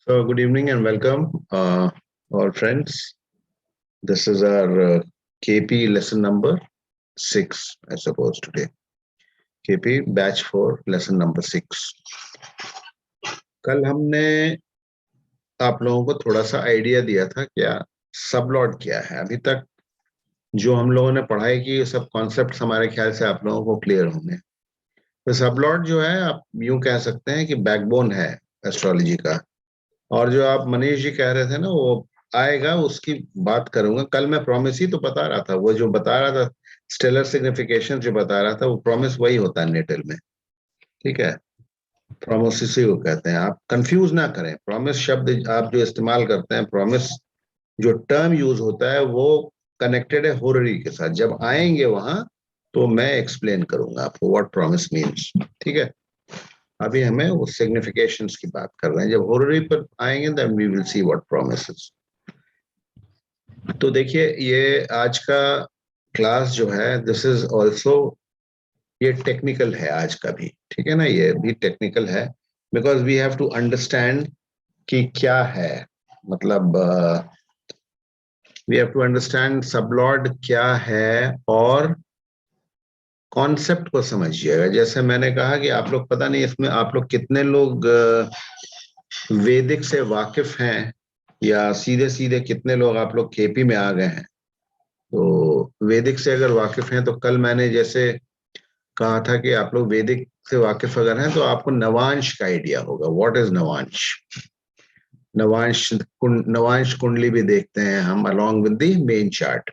So, good evening and welcome, all friends. This is our KP lesson number 6, I suppose, today. KP batch 4, lesson number 6. कल हमने आप लोगों को थोड़ा सा आइडिया दिया था क्या सबलॉट क्या है। अभी तक जो हम लोगों ने पढ़ाई की सब कॉन्सेप्ट्स हमारे ख्याल से आप लोगों को क्लियर होंगे। तो सबलॉट जो है आप यूं कह सकते हैं कि बैकबोन है एस्ट्रोलॉजी का। और जो आप मनीष जी कह रहे थे ना वो आएगा, उसकी बात करूंगा। कल मैं प्रॉमिस ही तो बता रहा था, वो जो बता रहा था स्टेलर सिग्निफिकेशन जो बता रहा था वो प्रॉमिस वही होता है नेटल में। ठीक है, प्रॉमिस इसी को कहते हैं। आप कंफ्यूज ना करें, प्रॉमिस शब्द आप जो इस्तेमाल करते हैं, प्रॉमिस जो टर्म यूज होता है वो कनेक्टेड है होररी के साथ। जब आएंगे वहां तो मैं एक्सप्लेन करूंगा आपको व्हाट प्रॉमिस मीन्स। ठीक है, अभी हमें वो सिग्निफिकेशंस की बात कर रहे हैं। जब होररी पर आएंगे then we will see what promises. तो देखिए ये आज का क्लास जो है दिस इज आल्सो, ये टेक्निकल है आज का भी। ठीक है ना, ये भी टेक्निकल है because we have to understand कि क्या है, मतलब we have to understand sub lord क्या है और कॉन्सेप्ट को समझिएगा। जैसे मैंने कहा कि आप लोग, पता नहीं इसमें आप लोग कितने लोग वैदिक से वाकिफ हैं, या सीधे सीधे कितने लोग आप लोग केपी में आ गए हैं। तो वैदिक से अगर वाकिफ हैं तो कल मैंने जैसे कहा था कि आप लोग वैदिक से वाकिफ अगर हैं तो आपको नवांश का आइडिया होगा। What is Navamsa? नवांश कुंडली भी देखते हैं हम along with the main chart.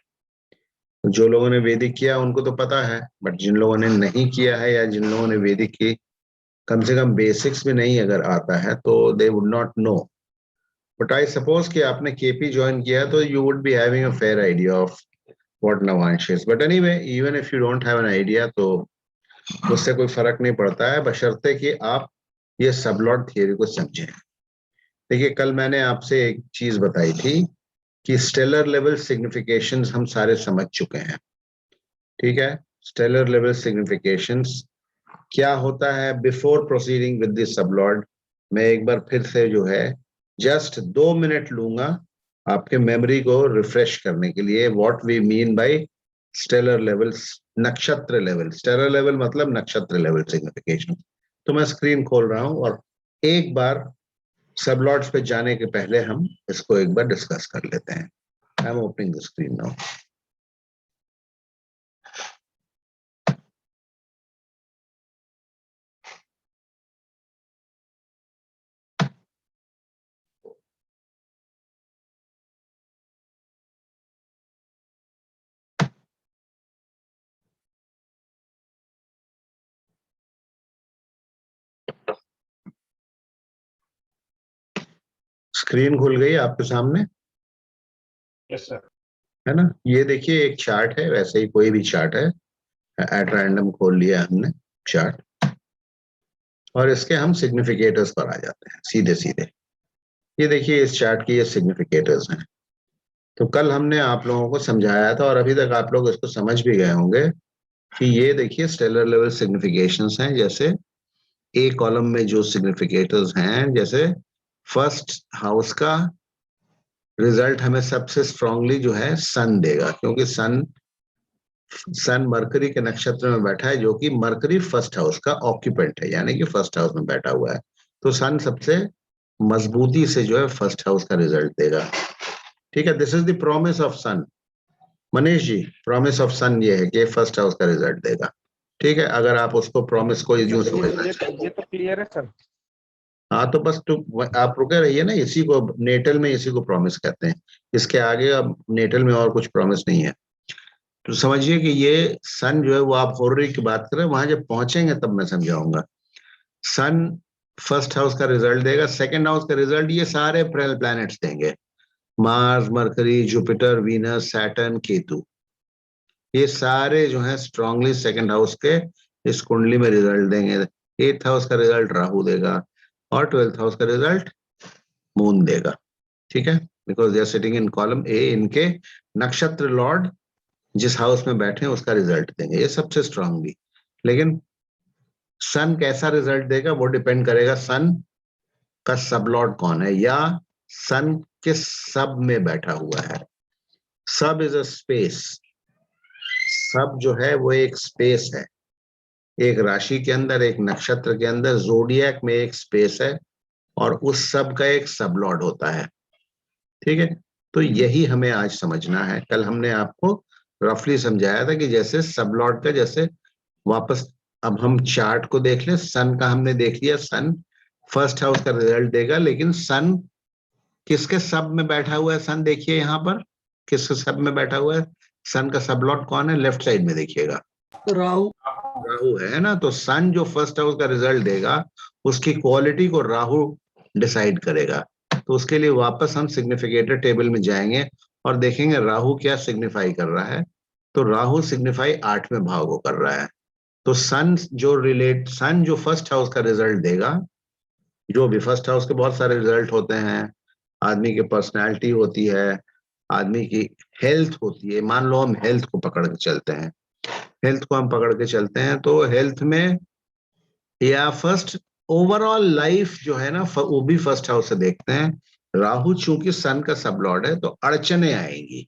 जो लोगों ने वैदिक किया उनको तो पता है, बट जिन लोगों ने नहीं किया है या जिन लोगों ने वैदिक की कम से कम बेसिक्स भी नहीं अगर आता है तो they would not know. But I suppose कि आपने केपी ज्वाइन किया तो you would be having a fair idea of what Navamsa is. But anyway, even if you don't have an idea तो उससे कोई फर्क नहीं पड़ता है, बशर्ते कि आप ये सबलॉट थियरी को समझें। देखिए कल मैंने आपसे एक चीज बताई थी कि स्टेलर लेवल सिग्निफिकेशंस हम सारे समझ चुके हैं। ठीक है, स्टेलर लेवल सिग्निफिकेशंस क्या होता है। Before proceeding with this sublord मैं एक बार फिर से जो है जस्ट 2 मिनट लूंगा आपके मेमोरी को रिफ्रेश करने के लिए। What we mean by stellar levels, नक्षत्र लेवल। स्टेलर लेवल मतलब नक्षत्र लेवल सिग्निफिकेशन। तो मैं स्क्रीन खोल रहा हूं और एक बार सबलॉट्स पे जाने के पहले हम इसको एक बार डिस्कस कर लेते हैं। I am opening the screen now. Screen खुल गई आपके सामने? Yes sir. है ना, ये देखिए एक चार्ट है, वैसे ही कोई भी चार्ट है, एट रैंडम खोल लिया हमने चार्ट और इसके हम सिग्निफिकेटर्स पर आ जाते हैं सीधे सीधे। ये देखिए इस चार्ट की ये सिग्निफिकेटर्स हैं। तो कल हमने आप लोगों को समझाया था और अभी तक आप लोग इसको समझ भी गए होंगे कि ये देखिए स्टेलर लेवल सिग्निफिकेशंस हैं। जैसे ए कॉलम में जो सिग्निफिकेटर्स हैं, जैसे फर्स्ट हाउस का रिजल्ट हमें सबसे स्ट्रांगली जो है सन देगा, क्योंकि सन मरकरी के नक्षत्र में बैठा है, जो कि मरकरी फर्स्ट हाउस का ऑक्यूपेंट है, यानी कि फर्स्ट हाउस में बैठा हुआ है। तो सन सबसे मजबूती से जो है फर्स्ट हाउस का रिजल्ट देगा। ठीक है, this is the promise of sun. Manish ji, promise of sun ये है कि फर्स्ट हाउस का रिजल्ट देगा। ठीक है, अगर आप उसको प्रॉमिस को यूं समझना ये तो क्लियर है सर। हाँ तो बस तो आप रुके रहिए ना, इसी को नेटल में इसी को प्रॉमिस कहते हैं। इसके आगे अब नेटल में और कुछ प्रॉमिस नहीं है। तो समझिए कि ये सन जो है वो आप होररी की बात कर रहे हैं, वहां जब पहुंचेंगे तब मैं समझाऊंगा। सन फर्स्ट हाउस का रिजल्ट देगा, सेकंड हाउस का रिजल्ट ये सारे प्लैनेट्स देंगे। Mars, mercury, Jupiter, Venus, Saturn, Ketu, ये सारे जो है स्ट्रांगली सेकंड हाउस के इस कुंडली में रिजल्ट देंगे। एट्थ हाउस का रिजल्ट राहु देगा और 12th हाउस का रिजल्ट मून देगा। ठीक है, because they are sitting in column A, इनके नक्षत्र लॉर्ड जिस हाउस में बैठे हैं उसका रिजल्ट देंगे, ये सबसे स्ट्रांगली। लेकिन सन कैसा रिजल्ट देगा वो डिपेंड करेगा सन का सबलॉर्ड कौन है, या सन किस सब में बैठा हुआ है। सब इज अ स्पेस। सब जो है वो एक स्पेस है, एक राशि के अंदर, एक नक्षत्र के अंदर, जोडियक में एक स्पेस है, और उस सब का एक सबलॉर्ड होता है। ठीक है, तो यही हमें आज समझना है। कल हमने आपको रफली समझाया था कि जैसे सबलॉर्ड का, जैसे वापस अब हम चार्ट को देख लें। सन का हमने देख लिया, सन फर्स्ट हाउस का रिजल्ट देगा, लेकिन सन किसके सब में बैठा हुआ है। सन देखिए यहाँ पर किसके सब में बैठा हुआ है। सन का सबलॉर्ड कौन है, लेफ्ट साइड में देखिएगा, राहु। राहु है ना। तो सन जो फर्स्ट हाउस का रिजल्ट देगा, उसकी क्वालिटी को राहु डिसाइड करेगा। तो उसके लिए वापस हम सिग्निफिकेटर टेबल में जाएंगे और देखेंगे राहु क्या सिग्निफाई कर रहा है। तो राहु सिग्निफाई 8वें भाव को कर रहा है। तो सन जो फर्स्ट हाउस का रिजल्ट देगा, जो भी फर्स्ट हाउस के बहुत सारे रिजल्ट होते हैं, आदमी की पर्सनैलिटी होती है, आदमी की हेल्थ होती है। मान लो हम हेल्थ को पकड़ के चलते हैं, हेल्थ को हम पकड़ के चलते हैं, तो हेल्थ में या फर्स्ट ओवरऑल लाइफ जो है ना, वो भी फर्स्ट हाउस से देखते हैं। राहु चूंकि सन का सबलॉर्ड है, तो अड़चने आएंगी,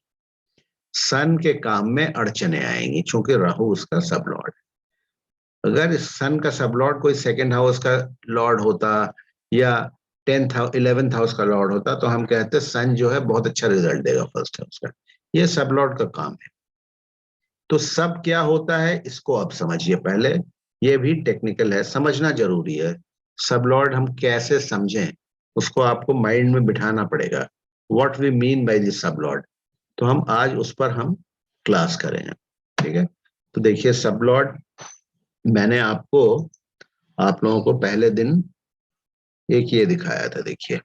सन के काम में अड़चने आएंगी, चूंकि राहु उसका सबलॉर्ड है। अगर इस सन का सबलॉर्ड कोई सेकंड हाउस का लॉर्ड होता, या 11th हाउस का लॉर्ड होता, तो हम कहते सन जो है बहुत अच्छा रिजल्ट देगा फर्स्ट हाउस का। ये सबलॉर्ड का काम है। तो सब क्या होता है इसको अब समझिए पहले, ये भी टेक्निकल है, समझना जरूरी है। सबलॉर्ड हम कैसे समझें, उसको आपको माइंड में बिठाना पड़ेगा, what we mean by this sub lord. तो हम आज उस पर हम क्लास करेंगे। ठीक है, तो देखिए सबलॉर्ड मैंने आपको, आप लोगों को पहले दिन एक ये दिखाया था, देखिए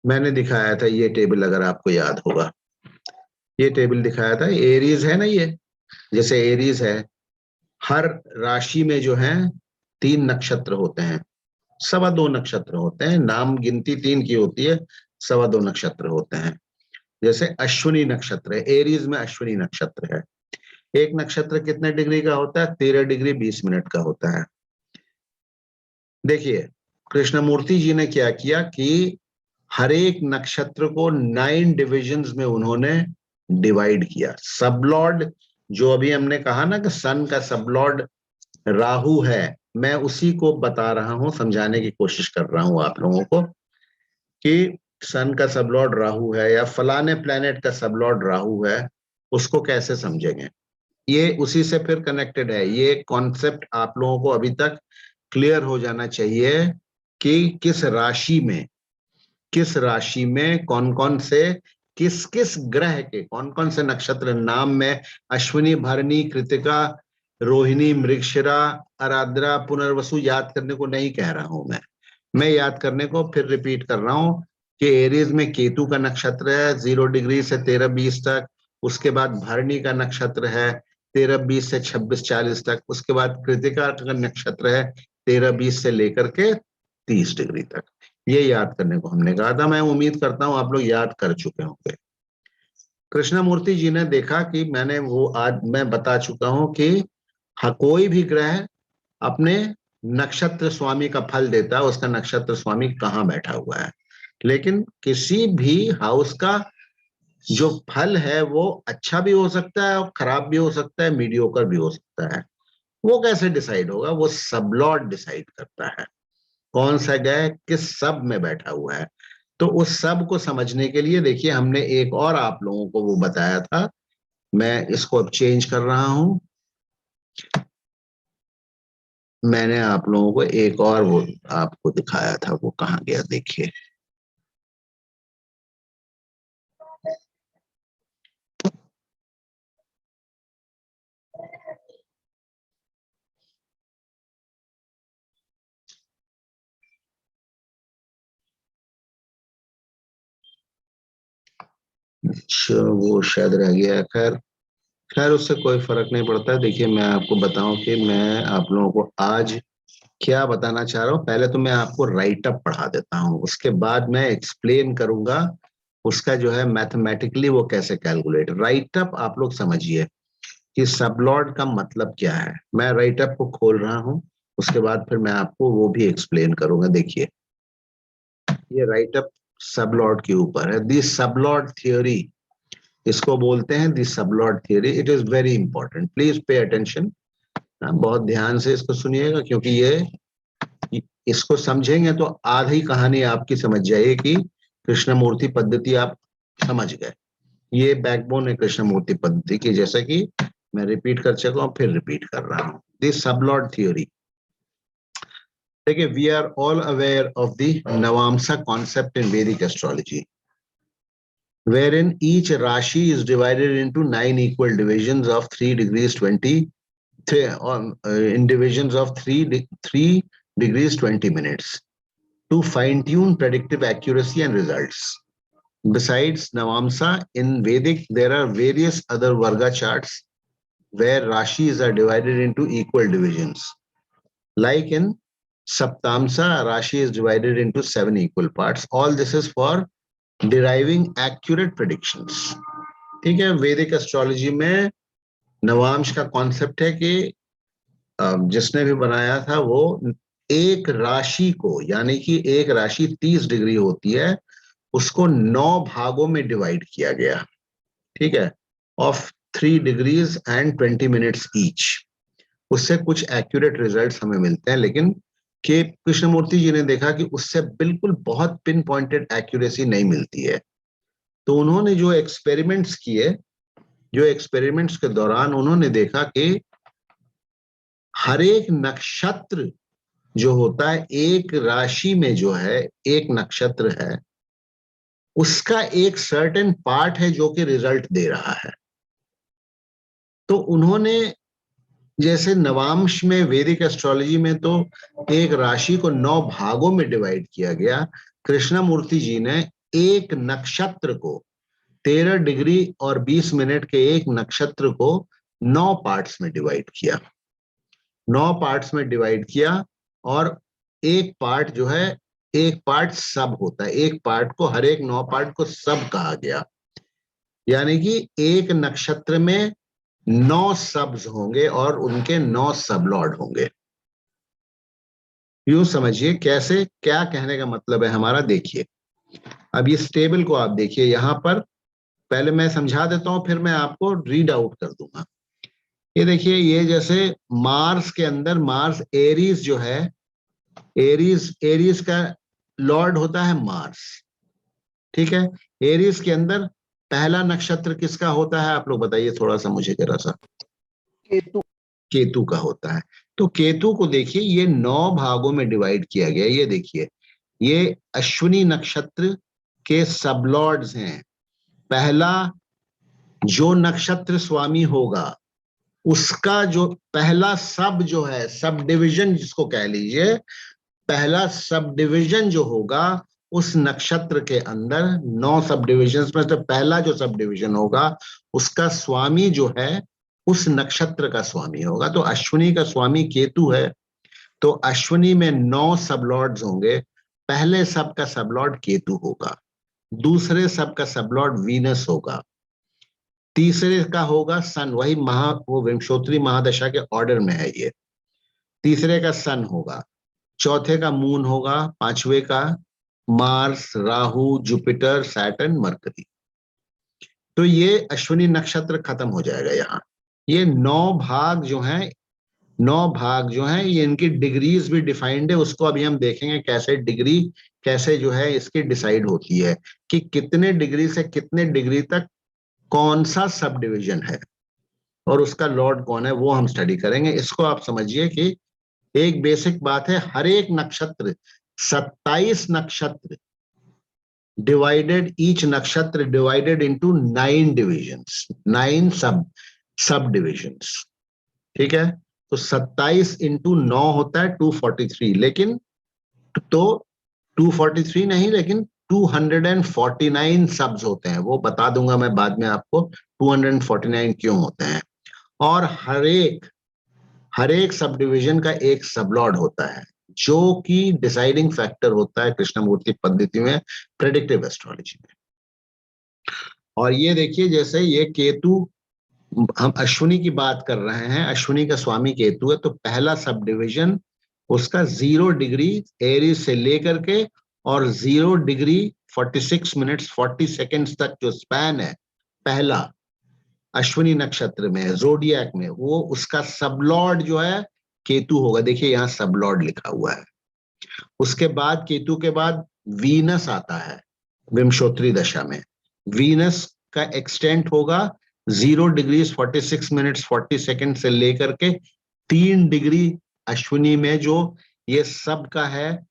मैंने दिखाया था ये टेबल, अगर आपको याद होगा, ये टेबल दिखाया था। एरीज है ना ये, जैसे एरीज है, हर राशि में जो है 3 नक्षत्र होते हैं, 2.25 नक्षत्र होते हैं, नाम गिनती 3 की होती है, 2.25 नक्षत्र होते हैं। जैसे अश्विनी नक्षत्र है, एरीज में अश्विनी नक्षत्र है। एक नक्षत्र कितने डिग्री का होता है, 13 डिग्री 20 मिनट का होता है। देखिए कृष्णमूर्ति जी ने क्या किया कि हर एक नक्षत्र को 9 डिविजन्स में उन्होंने डिवाइड किया। सबलॉर्ड जो अभी हमने कहा ना कि सन का सबलॉर्ड राहु है, मैं उसी को बता रहा हूं, समझाने की कोशिश कर रहा हूं आप लोगों को कि सन का सबलॉर्ड राहु है या फलाने प्लेनेट का सबलॉर्ड राहु है, उसको कैसे समझेंगे। ये उसी से फिर कनेक्टेड है। ये कॉन्सेप्ट आप लोगों को अभी तक क्लियर हो जाना चाहिए कि किस राशि में कौन कौन से, किस किस ग्रह के कौन कौन से नक्षत्र, नाम में अश्विनी, भरणी, कृतिका, रोहिणी, मृगशिरा, आराद्रा, पुनर्वसु याद करने को नहीं कह रहा हूं मैं याद करने को फिर रिपीट कर रहा हूं कि एरीज में केतु का नक्षत्र है 0 डिग्री से 13-20 तक। उसके बाद भरणी का नक्षत्र है 13-20 से 26-40 तक। उसके बाद कृतिका का नक्षत्र है 13-20 से लेकर के 30 डिग्री तक। ये याद करने को हमने कहा था। मैं उम्मीद करता हूं आप लोग याद कर चुके होंगे। कृष्णमूर्ति जी ने देखा कि मैंने वो आज मैं बता चुका हूं कि कोई भी ग्रह अपने नक्षत्र स्वामी का फल देता है, उसका नक्षत्र स्वामी कहाँ बैठा हुआ है। लेकिन किसी भी हाउस का जो फल है वो अच्छा भी हो सकता है और खराब भी हो सकता है, मीडियोकर भी हो सकता है। वो कैसे डिसाइड होगा, वो सबलॉर्ड डिसाइड करता है कौन सा ग्रह किस सब में बैठा हुआ है। तो उस सब को समझने के लिए देखिए हमने एक और आप लोगों को वो बताया था, मैं इसको अब चेंज कर रहा हूं। मैंने आप लोगों को एक और वो आपको दिखाया था, वो कहाँ गया देखिए। अच्छा वो शायद रह गया। खैर खैर उससे कोई फर्क नहीं पड़ता। देखिए मैं आपको बताऊं कि मैं आप लोगों को आज क्या बताना चाह रहा हूँ। पहले तो मैं आपको राइट अप पढ़ा देता हूँ, उसके बाद मैं एक्सप्लेन करूंगा उसका जो है मैथमेटिकली वो कैसे कैलकुलेट। राइट अप आप लोग समझिए, कि सबलॉर्ड का मतलब क्या है। मैं राइट अप को खोल रहा हूं, उसके बाद फिर मैं आपको वो भी एक्सप्लेन करूंगा। देखिए ये राइट अप सबलॉर्ड के ऊपर है। दी सबलॉर्ड थियोरी, इसको बोलते हैं the sublord theory. It is very important, please pay attention. बहुत ध्यान से इसको सुनिएगा, क्योंकि ये इसको समझेंगे तो आधी कहानी आपकी समझ जाएगी। कृष्णमूर्ति पद्धति आप समझ गए, ये बैकबोन है कृष्णमूर्ति पद्धति की, जैसा कि मैं रिपीट कर चुका हूं, फिर रिपीट कर रहा हूं। दिस सबलॉर्ड थियोरी, देखिए we are all aware of the navamsa concept in Vedic astrology, wherein each Rashi is divided into 9 equal divisions of 3 degrees 20 in divisions of 3 degrees 20 minutes to fine-tune predictive accuracy and results. Besides Navamsa, in Vedic, there are various other Varga charts where Rashis are divided into equal divisions. Like in Saptamsa, Rashi is divided into 7 equal parts. All this is for deriving accurate predictions. ठीक है, वैदिक astrology में नवांश का concept है कि जिसने भी बनाया था वो एक राशि को, यानी कि एक राशि 30 डिग्री होती है, उसको 9 भागों में डिवाइड किया गया। ठीक है, of 3 degrees and 20 minutes each. उससे कुछ एक्यूरेट रिजल्ट्स हमें मिलते हैं, लेकिन के कृष्णमूर्ति जी ने देखा कि उससे बिल्कुल बहुत पिन पॉइंटेड एक्यूरेसी नहीं मिलती है। तो उन्होंने जो एक्सपेरिमेंट्स किए, जो एक्सपेरिमेंट्स के दौरान उन्होंने देखा कि हर एक नक्षत्र जो होता है, एक राशि में जो है एक नक्षत्र है, उसका एक सर्टेन पार्ट है जो कि रिजल्ट दे रहा है। तो उन्होंने, जैसे नवांश में वैदिक एस्ट्रोलॉजी में तो एक राशि को 9 भागों में डिवाइड किया गया, कृष्णमूर्ति जी ने एक नक्षत्र को 13 डिग्री और 20 मिनट के एक नक्षत्र को 9 पार्ट्स में डिवाइड किया। 9 पार्ट्स में डिवाइड किया, और एक पार्ट जो है, एक पार्ट सब होता है, एक पार्ट को, हर एक 9 पार्ट को सब कहा गया। यानी कि एक नक्षत्र में 9 सब्स होंगे और उनके 9 सबलॉर्ड होंगे। यूं समझिए कैसे, क्या कहने का मतलब है हमारा। देखिए अब इस टेबल को आप देखिए, यहां पर पहले मैं समझा देता हूं, फिर मैं आपको रीड आउट कर दूंगा। ये देखिए, ये जैसे मार्स के अंदर, मार्स एरीज जो है, एरीज का लॉर्ड होता है मार्स। ठीक है, एरीज के अंदर पहला नक्षत्र किसका होता है, आप लोग बताइए थोड़ा सा मुझे जरा सा। केतु। केतु का होता है। तो केतु को देखिए, ये 9 भागों में डिवाइड किया गया। ये देखिए, ये अश्विनी नक्षत्र के सबलॉर्ड्स हैं। पहला जो नक्षत्र स्वामी होगा, उसका जो पहला सब जो है, सब डिविजन जिसको कह लीजिए, पहला सब डिविजन जो होगा उस नक्षत्र के अंदर, 9 सब डिविजन में से पहला जो सब डिविजन होगा, उसका स्वामी जो है उस नक्षत्र का स्वामी होगा। तो अश्विनी का स्वामी केतु है, तो अश्विनी में 9 सबलॉर्ड्स होंगे। पहले सब का सबलॉर्ड केतु होगा, दूसरे सब का सबलॉर्ड वीनस होगा, तीसरे का होगा सन, वही वो विंशोत्तरी महादशा के ऑर्डर में है ये। तीसरे का सन होगा, चौथे का मून होगा, पांचवे का Mars, Rahu, Jupiter, Saturn, mercury. तो ये अश्विनी नक्षत्र खत्म हो जाएगा यहाँ। ये 9 भाग जो हैं, 9 भाग जो हैं, ये इनकी डिग्रीज भी डिफाइंड है। उसको अभी हम देखेंगे कैसे डिग्री, कैसे जो है इसकी डिसाइड होती है कि कितने डिग्री से कितने डिग्री तक कौन सा सब डिविजन है और उसका लॉर्ड कौन है, वो हम स्टडी करेंगे। इसको आप समझिए कि एक बेसिक बात है, हर एक नक्षत्र, 27 नक्षत्र डिवाइडेड, ईच नक्षत्र डिवाइडेड इनटू 9 डिविजन्स, 9 सब डिविजन्स। ठीक है, तो 27 इंटू 9 होता है 243, लेकिन तो 243 नहीं, लेकिन 249 सब्स होते हैं। वो बता दूंगा मैं बाद में आपको 249 क्यों होते हैं। और हर एक सब डिविजन का एक सबलॉर्ड होता है, जो कि डिसाइडिंग फैक्टर होता है कृष्णमूर्ति पद्धति में, प्रेडिक्टिव एस्ट्रोलॉजी में। और ये देखिए, जैसे ये केतु हम अश्विनी की बात कर रहे हैं, अश्विनी का स्वामी केतु है, तो पहला सब डिविजन उसका 0 डिग्री एरीज से लेकर के और 0 डिग्री 46 मिनट्स 40 सेकेंड्स तक जो स्पैन है पहला अश्विनी नक्षत्र में जोडियक में, वो उसका सबलॉर्ड जो है केतु होगा। देखिए यहाँ सबलॉर्ड लिखा हुआ है। उसके बाद केतु के बाद वीनस आता है विमशोत्री दशा में। वीनस का एक्सटेंट होगा 0 डिग्री 46 मिनट्स 40 सेकेंड से लेकर के 3 डिग्री अश्विनी में, जो ये सब का है,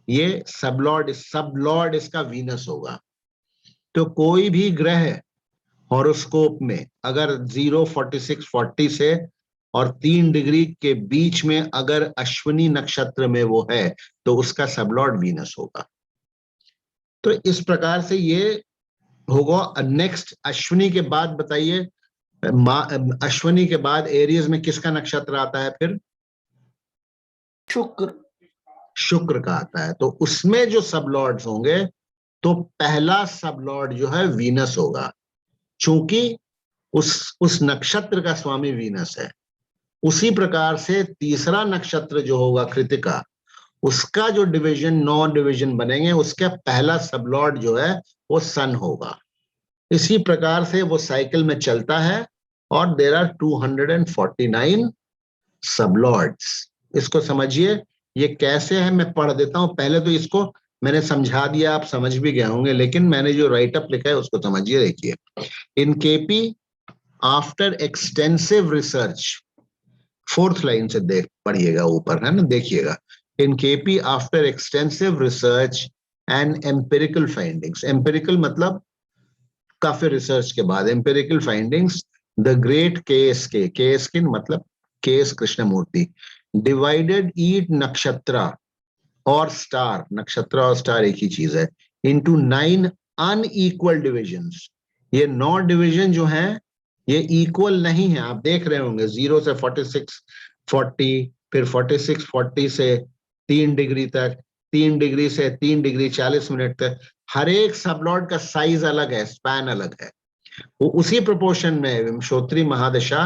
ये सबलॉर्ड इसका वीनस होगा। तो कोई भी ग्रह हॉरोस्कोप में अगर 0 46 40 से और 3 डिग्री के बीच में अगर अश्विनी नक्षत्र में वो है तो उसका सबलॉर्ड वीनस होगा। तो इस प्रकार से ये होगा। नेक्स्ट अश्विनी के बाद बताइए, अश्विनी के बाद एरियस में किसका नक्षत्र आता है फिर? शुक्र का आता है। तो उसमें जो सबलॉर्ड्स होंगे तो पहला सबलॉर्ड जो है वीनस होगा, चूंकि उस नक्षत्र का स्वामी वीनस है। उसी प्रकार से तीसरा नक्षत्र जो होगा कृतिका, उसका जो डिवीजन 9 डिवीजन बनेंगे, उसका पहला सबलॉर्ड जो है वो सन होगा। इसी प्रकार से वो साइकिल में चलता है और देयर आर 249 सबलॉर्ड्स। इसको समझिए ये कैसे है, मैं पढ़ देता हूं। पहले तो इसको मैंने समझा दिया, आप समझ भी गए होंगे, लेकिन मैंने जो राइटअप लिखा है उसको समझिए। देखिए, इन KP after extensive research, 4th line से देख पढ़िएगा ऊपर, है ना, देखिएगा। इन KP after extensive research and empirical findings, empirical मतलब काफी रिसर्च के बाद, एम्पिरिकल फाइंडिंग्स, द ग्रेट के मतलब के एस कृष्णमूर्ति डिवाइडेड ईट नक्षत्र और स्टार, नक्षत्र और स्टार एक ही चीज है, इनटू 9 अनइक्वल डिविजन्स। ये 9 डिवीजन जो हैं ये इक्वल नहीं है। आप देख रहे होंगे 0 से 46 40, फिर 46 40 से 3 डिग्री तक, 3 डिग्री से 3 डिग्री 40 मिनट तक। हर एक सबलॉर्ड का साइज अलग है, स्पैन अलग है। वो उसी प्रोपोर्शन में विमशोत्री महादशा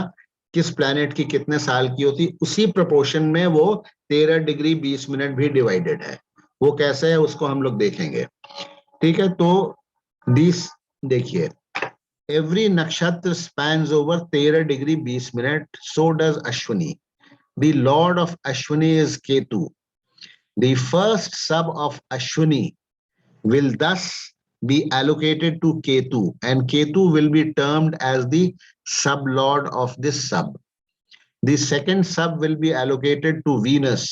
किस प्लैनेट की कितने साल की होती, उसी प्रोपोर्शन में वो 13 डिग्री 20 मिनट भी डिवाइडेड है। वो कैसे है उसको हम लोग देखेंगे, ठीक है। तो दिस देखिए, every nakshatra spans over 13 degree 20 minute, so does Ashwini. The lord of Ashwini is Ketu. The first sub of Ashwini will thus be allocated to Ketu, and Ketu will be termed as the sublord of this sub. The second sub will be allocated to Venus,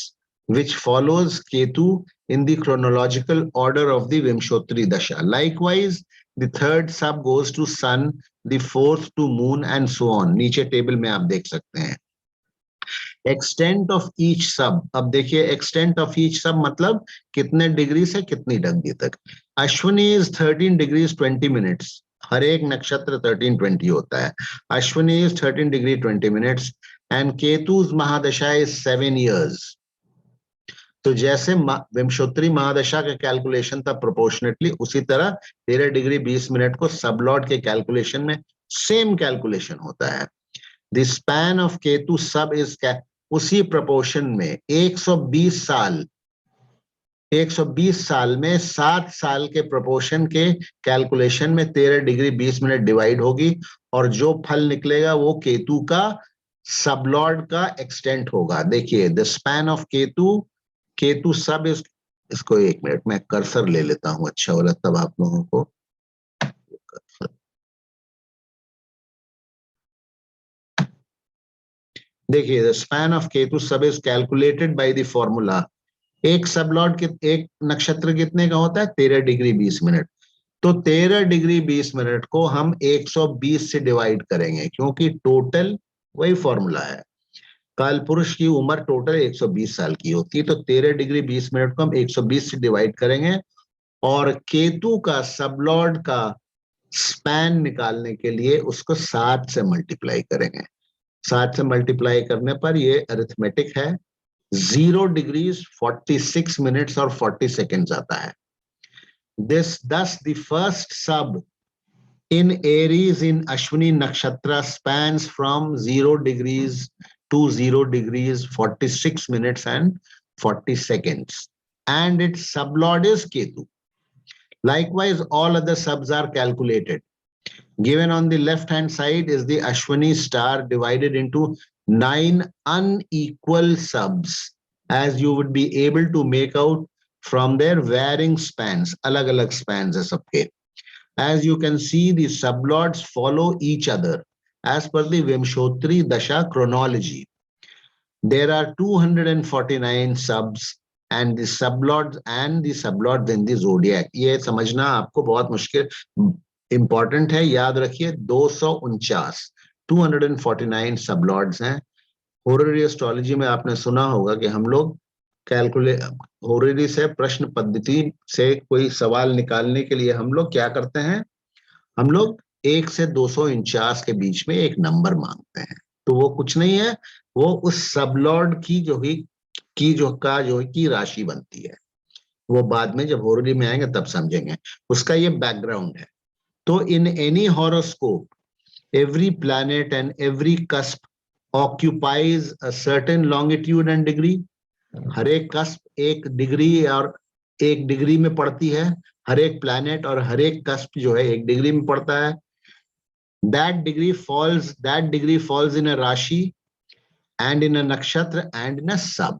which follows Ketu in the chronological order of the Vimshotri Dasha. Likewise, the third sub goes to Sun, the fourth to Moon, and so on. नीचे table में आप देख सकते हैं। Extent of each सब, अब देखिए extent of each सब मतलब कितने डिग्री से कितनी डिग्री तक। अश्विनी इज 13 डिग्रीज 20 मिनट्स, हर एक नक्षत्र 13 20 होता है। Ashwini is 13 degree 20 minutes and Ketu's mahadasha is 7 years। तो जैसे विमशोत्री महादशा का कैलकुलेशन था प्रोपोर्शनेटली, उसी तरह 13 डिग्री 20 मिनट को सबलॉर्ड के कैलकुलेशन में सेम कैलकुलेशन होता है। द स्पैन ऑफ केतु सब इज उसी प्रोपोर्शन में 120 साल, 120 साल में 7 साल के प्रोपोर्शन के कैलकुलेशन में 13 डिग्री 20 मिनट डिवाइड होगी, और जो फल निकलेगा वो केतु का सबलॉर्ड का एक्सटेंट होगा। देखिए द स्पैन ऑफ केतु सब इस, इसको एक मिनट में कर्सर ले लेता हूं, अच्छा वाला, तब आप लोगों को देखिए द स्पैन ऑफ केतु सब is calculated by the formula. एक सबलॉर्ड एक नक्षत्र कितने का होता है? 13 डिग्री 20 मिनट। तो 13 डिग्री 20 मिनट को हम 120 से डिवाइड करेंगे, क्योंकि टोटल वही फॉर्मूला है। काल पुरुष की उम्र टोटल 120 साल की होती है, तो 13 डिग्री 20 मिनट को हम 120 से डिवाइड करेंगे, और केतु का सबलॉर्ड का स्पैन निकालने के लिए उसको 7 से मल्टीप्लाई करेंगे। 7 से मल्टीप्लाई करने पर ये अरिथमेटिक है, 0 डिग्रीज 46 मिनट्स और 40 सेकेंड्स आता है। Thus the first sub in Aries in Ashwini Nakshatra spans from 0 degrees to 0 degrees 46 minutes and 40 seconds, and its sublord is Ketu. Likewise, all other subs are calculated. Given on the left hand side is the Ashwini star divided into 9 unequal subs, as you would be able to make out from their varying spans. Alag alag spans hai sabke. As you can see, the sublords follow each other as per the Vimshotri Dasha chronology. There are 249 subs and the sublords in the zodiac. ये समझना आपको बहुत मुश्किल important है, याद रखिए 249 249 सबलॉर्ड्स हैं। होरेरी astrology में आपने सुना होगा कि हम लोग होरेरी से प्रश्न पद्धति से कोई सवाल निकालने के लिए हम लोग क्या करते हैं, हम लोग 1 से 249 के बीच में एक नंबर मांगते हैं। तो वो कुछ नहीं है, वो उस सबलॉर्ड की राशि बनती है। वो बाद में जब होरेरी में आएंगे तब समझेंगे, उसका ये बैकग्राउंड है। तो in any horoscope, every planet and every cusp occupies a certain longitude and degree. हर एक कस्प एक डिग्री और एक डिग्री में पड़ती है, हर एक प्लैनेट और हर एक कस्प जो है एक डिग्री में पड़ता है। That degree falls in a Rashi and in a nakshatra and in a sub.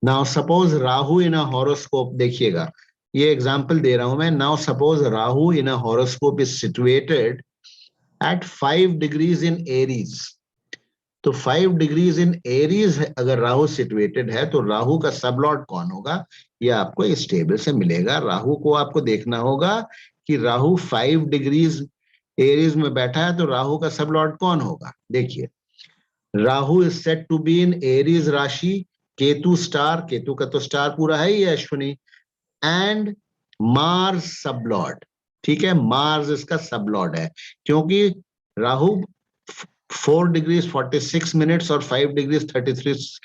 Now suppose Rahu in a horoscope, देखिएगा ये एग्जाम्पल दे रहा हूं मैं। Now suppose Rahu in a horoscope is situated at 5 degrees in Aries. तो 5 degrees in Aries अगर Rahu situated है तो राहु का सबलॉर्ड कौन होगा, ये आपको इस टेबल से मिलेगा। राहु को आपको देखना होगा कि राहु 5 डिग्रीज एरीज में बैठा है तो राहु का सबलॉर्ड कौन होगा। देखिए, Rahu is said to be in Aries rashi, Ketu star, Ketu का तो स्टार पूरा है ही अश्विनी, एंड मार्स सबलॉर्ड। ठीक है, मार्स इसका सबलॉर्ड है क्योंकि राहु 4 डिग्रीज 46 मिनट्स और 5 डिग्रीज 33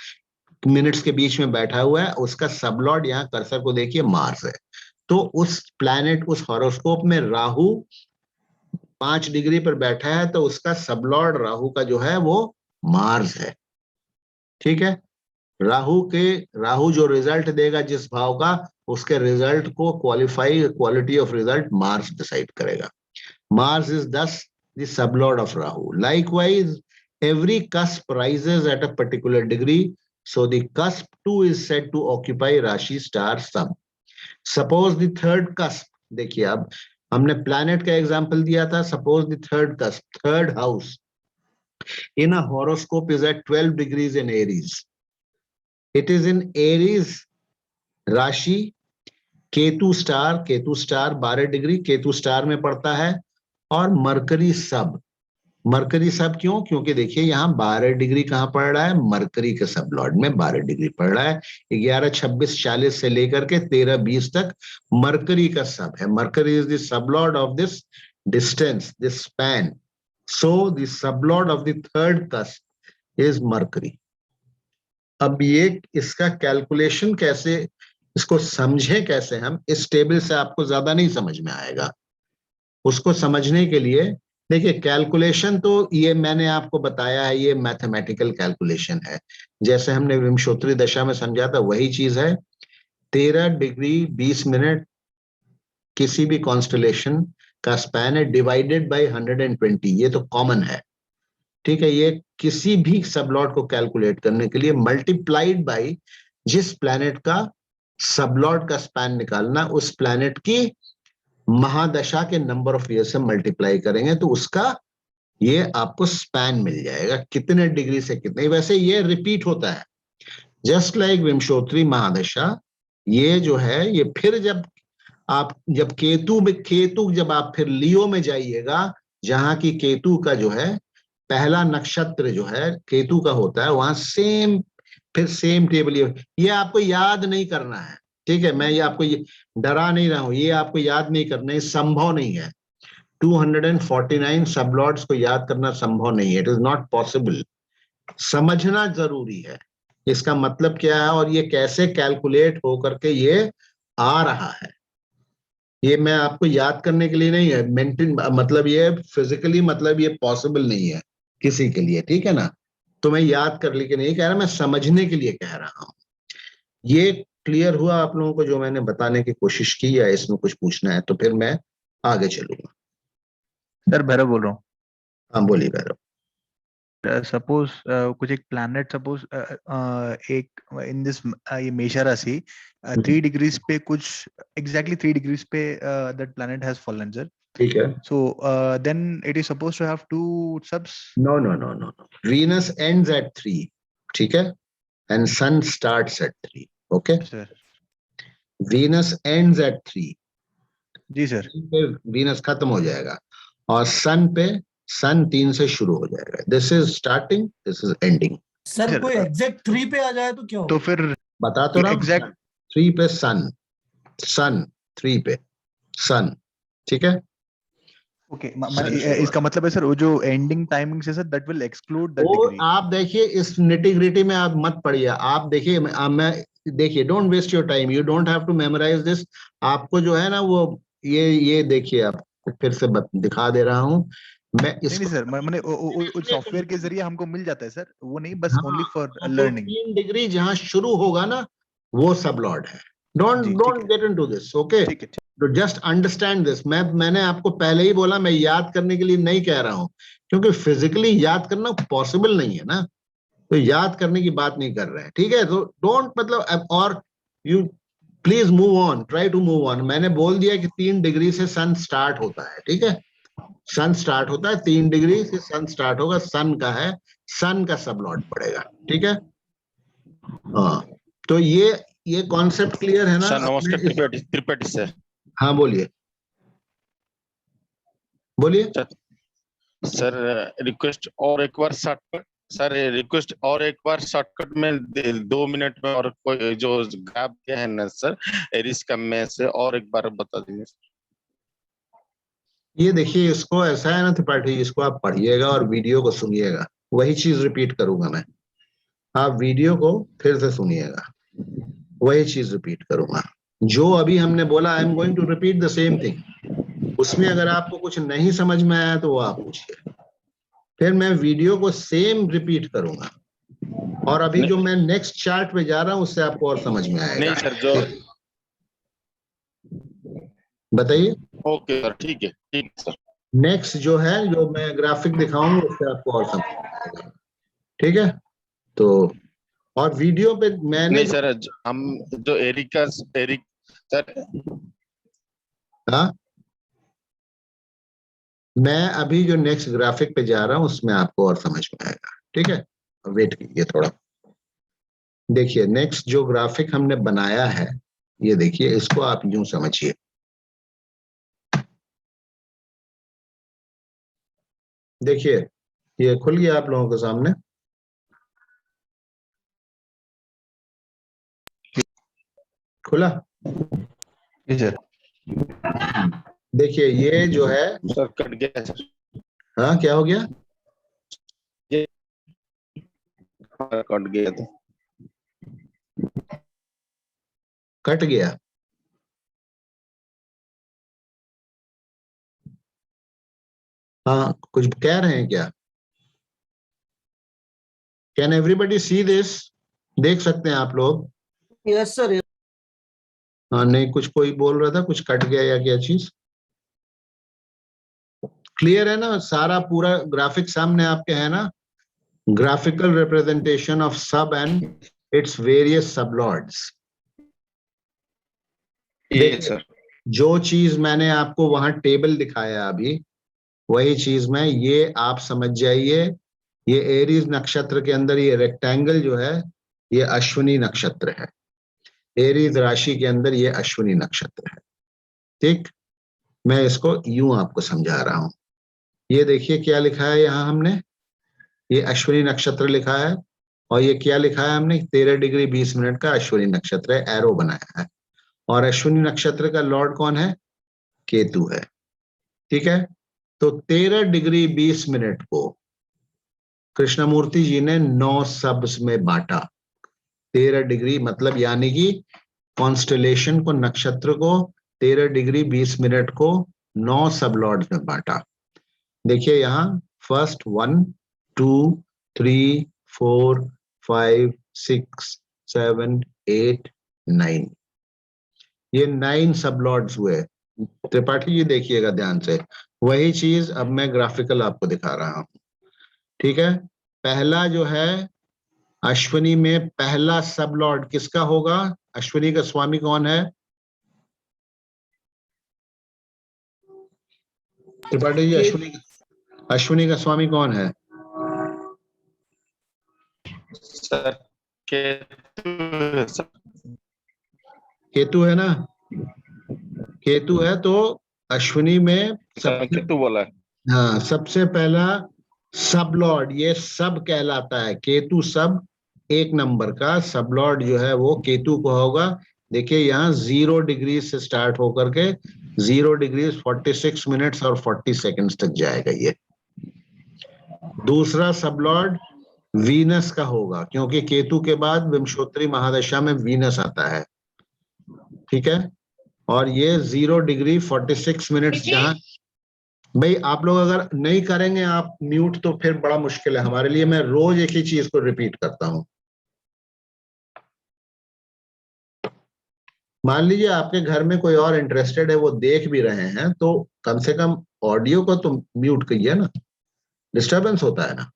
मिनट्स के बीच में बैठा हुआ है। उसका सबलॉर्ड, यहाँ कर्सर को देखिए, मार्स है। तो उस प्लैनेट, उस हॉरोस्कोप में राहु 5 डिग्री पर बैठा है तो उसका सबलॉर्ड राहु का जो है वो मार्स है। ठीक है, राहु जो रिजल्ट देगा जिस भाव का, उसके रिजल्ट को quality of result Mars decide करेगा। Mars is thus the sub lord of Rahu. Likewise every cusp rises at a particular degree, so the cusp two is said to occupy rashi star sub. Suppose the third cusp, देखिए अब हमने planet का example दिया था। Suppose the third cusp, third house in a horoscope is at 12 degrees in Aries. It is in Aries rashi, Ketu star 12 degree Ketu star में पड़ता है, और मरकरी सब। मरकरी सब क्यों? क्योंकि देखिए यहाँ 12 डिग्री कहाँ पड़ रहा है, मरकरी के सब लॉर्ड में 12 डिग्री पड़ रहा है। 11, 26, 40 से लेकर के 13, 20 तक मरकरी का सब है। Mercury is the sub Lord of this distance, this span. So the sub Lord of the third cusp is mercury. अब ये इसका कैलकुलेशन कैसे, इसको समझे कैसे हम, इस टेबल से आपको ज्यादा नहीं समझ में आएगा। उसको समझने के लिए देखिए, कैलकुलेशन तो ये मैंने आपको बताया है, ये मैथमेटिकल कैलकुलेशन है। जैसे हमने विमशोत्तरी दशा में समझा था वही चीज है। 13 डिग्री 20 मिनट किसी भी कॉन्स्टलेशन का स्पैन है, डिवाइडेड बाय 120, ये तो कॉमन है। ठीक है, ये किसी भी सबलॉर्ड को कैलकुलेट करने के लिए मल्टीप्लाइड बाय जिस प्लैनेट का सबलॉर्ड का स्पैन निकालना, उस प्लैनेट की महादशा के नंबर ऑफ ईयर से मल्टीप्लाई करेंगे तो उसका ये आपको स्पैन मिल जाएगा, कितने डिग्री से कितने। वैसे ये रिपीट होता है, जस्ट लाइक विमशोत्तरी महादशा। ये जो है ये फिर जब केतु जब आप फिर लियो में जाइएगा, जहां की केतु का जो है पहला नक्षत्र जो है केतु का होता है, वहां फिर सेम टेबल। ये आपको याद नहीं करना है। ठीक है, मैं ये आपको ये डरा नहीं रहा हूं, ये आपको याद नहीं करना है, संभव नहीं है। 249 सबलॉर्ड्स को याद करना संभव नहीं है, इट इज नॉट पॉसिबल। समझना जरूरी है इसका मतलब क्या है और ये कैसे कैलकुलेट होकर के ये आ रहा है। ये मैं आपको याद करने के लिए नहीं है, मेंटेन मतलब ये फिजिकली मतलब ये पॉसिबल नहीं है किसी के लिए, ठीक है ना। तो मैं याद कर ली कि नहीं कह रहा, मैं समझने के लिए कह रहा हूं। ये क्लियर हुआ आप लोगों को जो मैंने बताने की कोशिश की, या इसमें कुछ पूछना है तो फिर मैं आगे चलूंगा। सर भैरव बोल रहा हूँ। हाँ बोलिए भैरव। सपोज कुछ एक प्लैनेट सपोज एक इन दिस ये मेषा राशि 3 डिग्रीज पे कुछ एग्जैक्टली 3 डिग्रीज पे that planet has fallen sir. ठीक है। So then it is supposed to have 2 subs. No no no no no, Venus ends at 3, ठीक है, and sun starts at 3। Okay, Sir. Venus ends at 3 ji sir. पे Venus खत्म हो जाएगा, और सन पे सन 3 से शुरू हो जाएगा। This is starting, this is ending. Sir sir, कोई एग्जैक्ट 3 पे आ जाए तो क्या तो होगा? फिर बता तो रहा हूं, एग्जैक्ट 3 पे सन, सन 3 पे सन, ठीक है। ओके Sun शुरू इसका मतलब है सर वो जो एंडिंग टाइमिंग है sir that will exclude that वो डिग्री. आप देखिए, इस निटिग्रिटी में आप मत पड़िए। आप देखिए, मैं देखिए, don't waste your time, you don't have to memorise this. आपको जो है ना वो ये देखिए, आपको फिर से दिखा दे रहा हूं मैं नहीं इसको। सर मैंने सॉफ्टवेयर के जरिए हमको मिल जाता है सर, वो नहीं बस हाँ, ओनली फॉर तो लर्निंग. 3 डिग्री जहां शुरू होगा ना, वो सब लॉर्ड है। डोंट जी ठीक डोंट है गेट इनटू दिस, ओके। ठीक है. तो जस्ट अंडरस्टैंड दिस। मैंने आपको पहले ही बोला, मैं याद करने के लिए नहीं कह रहा हूं, क्योंकि फिजिकली याद करना पॉसिबल नहीं है ना, तो याद करने की बात नहीं कर रहे हैं, ठीक है। तो डोंट मतलब, और you please move on, try to move on. मैंने बोल दिया कि 3 डिग्री से सन स्टार्ट होता है, ठीक है। सन स्टार्ट होता है 3 डिग्री से, सन स्टार्ट होगा, सन का है, सन का सब लॉर्ड पड़ेगा, ठीक है। हाँ, तो ये कॉन्सेप्ट क्लियर है ना सर नमस्कार, अपने त्रिपाठी त्रिपाठी सर. हाँ बोलिए, बोलिए। सर रिक्वेस्ट और एक बार शॉर्टकट, सर रिक्वेस्ट और एक बार शॉर्टकट में 2 मिनट में, और कोई जो ग्राफ दिया है ना सर एरिस का, में से और एक बार बता दीजिए. ये देखिए, इसको ऐसा है ना त्रिपाठी, इसको आप पढ़िएगा और वीडियो को सुनिएगा, वही चीज रिपीट करूंगा मैं। आप वीडियो को फिर से सुनिएगा, वही चीज रिपीट करूंगा जो अभी हमने बोला। I am going to repeat the same thing. उसमें अगर आपको कुछ नहीं समझ में आया तो वो आप पूछिए, फिर मैं वीडियो को सेम रिपीट करूंगा, और अभी जो मैं नेक्स्ट चार्ट पे जा रहा हूं उससे आपको और समझ में आएगा। नहीं सर, जो बताइए, ओके सर, ठीक है सर. नेक्स्ट जो है, जो मैं ग्राफिक दिखाऊंगा उससे आपको और समझ में आएगा, ठीक है। तो और वीडियो पे मैंने नहीं सर, हम जो एरिक सर, हाँ, मैं अभी जो नेक्स्ट ग्राफिक पे जा रहा हूं उसमें आपको और समझ में आएगा, ठीक है। वेट कीजिए थोड़ा। देखिए, नेक्स्ट जो ग्राफिक हमने बनाया है, ये देखिए, इसको आप यूं समझिए। देखिए, ये खुल गया आप लोगों के सामने, खुला। जी सर. देखिए, ये जो है, सर कट गया सर. हाँ क्या हो गया? कट गया था. कट गया? हाँ, कुछ कह रहे हैं क्या? Can everybody see this? देख सकते हैं आप लोग? Yes sir. हाँ, नहीं, कुछ कोई बोल रहा था कुछ कट गया या क्या चीज? क्लियर है ना? सारा पूरा ग्राफिक सामने आपके है ना? ग्राफिकल रिप्रेजेंटेशन ऑफ सब एंड इट्स वेरियस सबलॉर्ड्स। ये सर, जो चीज मैंने आपको वहां टेबल दिखाया अभी, वही चीज में ये आप समझ जाइए। ये एरीज नक्षत्र के अंदर ये रेक्टेंगल जो है, ये अश्विनी नक्षत्र है। एरीज राशि के अंदर ये अश्विनी नक्षत्र है, ठीक। मैं इसको यूं आपको समझा रहा हूं। ये देखिए क्या लिखा है यहाँ हमने, ये अश्विनी नक्षत्र लिखा है, और ये क्या लिखा है हमने, 13 डिग्री 20 मिनट का अश्विनी नक्षत्र है, एरो बनाया है। और अश्विनी नक्षत्र का लॉर्ड कौन है? केतु है, ठीक है। तो 13 डिग्री 20 मिनट को कृष्णमूर्ति जी ने 9 सब्स में बांटा। 13 डिग्री मतलब यानी कि कॉन्स्टलेशन को, नक्षत्र को 13 डिग्री 20 मिनट को 9 सब लॉर्ड्स में बांटा। देखिए यहाँ फर्स्ट 1 2 3 4 5 6 7 8 9, ये 9 सब लॉर्ड्स हुए। त्रिपाठी जी देखिएगा ध्यान से, वही चीज अब मैं ग्राफिकल आपको दिखा रहा हूं। ठीक है, पहला जो है अश्विनी में पहला सब लॉर्ड किसका होगा? अश्विनी का स्वामी कौन है? त्रिपाठी जी, अश्विनी का स्वामी कौन है? Sir Ketu sir. केतु है ना? केतु है, तो अश्विनी में सबसे, केतु बोला है। हाँ, सबसे पहला सब लॉर्ड, ये सब कहलाता है केतु सब, 1 नंबर का सब लॉर्ड जो है वो केतु को होगा। देखिए यहाँ 0 डिग्री से स्टार्ट होकर के 0 डिग्री 46 मिनट्स और 40 सेकंड्स तक जाएगा ये। दूसरा सब लॉर्ड वीनस का होगा, क्योंकि केतु के बाद विंशोत्तरी महादशा में वीनस आता है। ठीक है, और ये 0 डिग्री 46 मिनट्स, जहां भाई आप लोग अगर नहीं करेंगे आप म्यूट तो फिर बड़ा मुश्किल है हमारे लिए। मैं रोज एक ही चीज को रिपीट करता हूं। मान लीजिए आपके घर में कोई और इंटरेस्टेड है, वो देख भी रहे हैं, तो कम से कम ऑडियो को तो म्यूट करिए ना, डिस्टरबेंस होता है ना।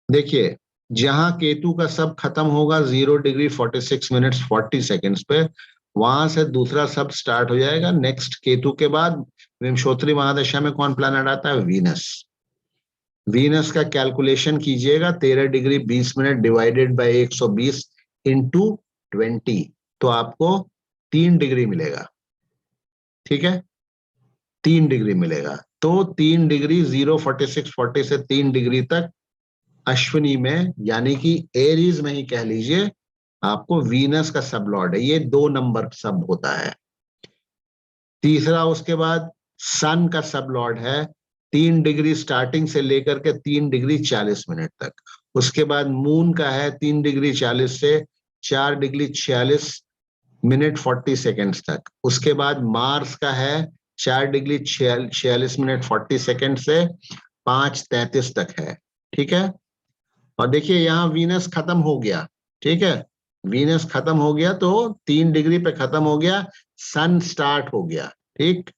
देखिए जहां केतु का सब खत्म होगा 0 डिग्री 46 मिनट्स 40 सेकंड्स पे, वहां से दूसरा सब स्टार्ट हो जाएगा। नेक्स्ट केतु के बाद विंशोत्तरी महादशा में कौन प्लैनेट आता है? वीनस। वीनस का कैलकुलेशन कीजिएगा, 13 degree 20 minute divided by 120 into 20, तो आपको 3 डिग्री मिलेगा। ठीक है, 3 डिग्री मिलेगा। तो 3 डिग्री 046 40 से 3 डिग्री तक अश्विनी में, यानी कि एरीज में ही कह लीजिए, आपको वीनस का सब लॉर्ड है, ये 2 नंबर सब होता है। तीसरा उसके बाद सन का सब लॉर्ड है, 3 डिग्री स्टार्टिंग से लेकर के 3 डिग्री 40 मिनट तक। उसके बाद मून का है 3 डिग्री 40 से 4 डिग्री 46 मिनट 40 सेकेंड्स तक। उसके बाद मार्स का है 4 डिग्री 46 मिनट 40 सेकेंड से 5:33 तक है। ठीक है, और देखिए यहाँ वीनस खत्म हो गया। ठीक है, वीनस खत्म हो गया तो 3 डिग्री पे खत्म हो गया, सन स्टार्ट हो गया। ठीक,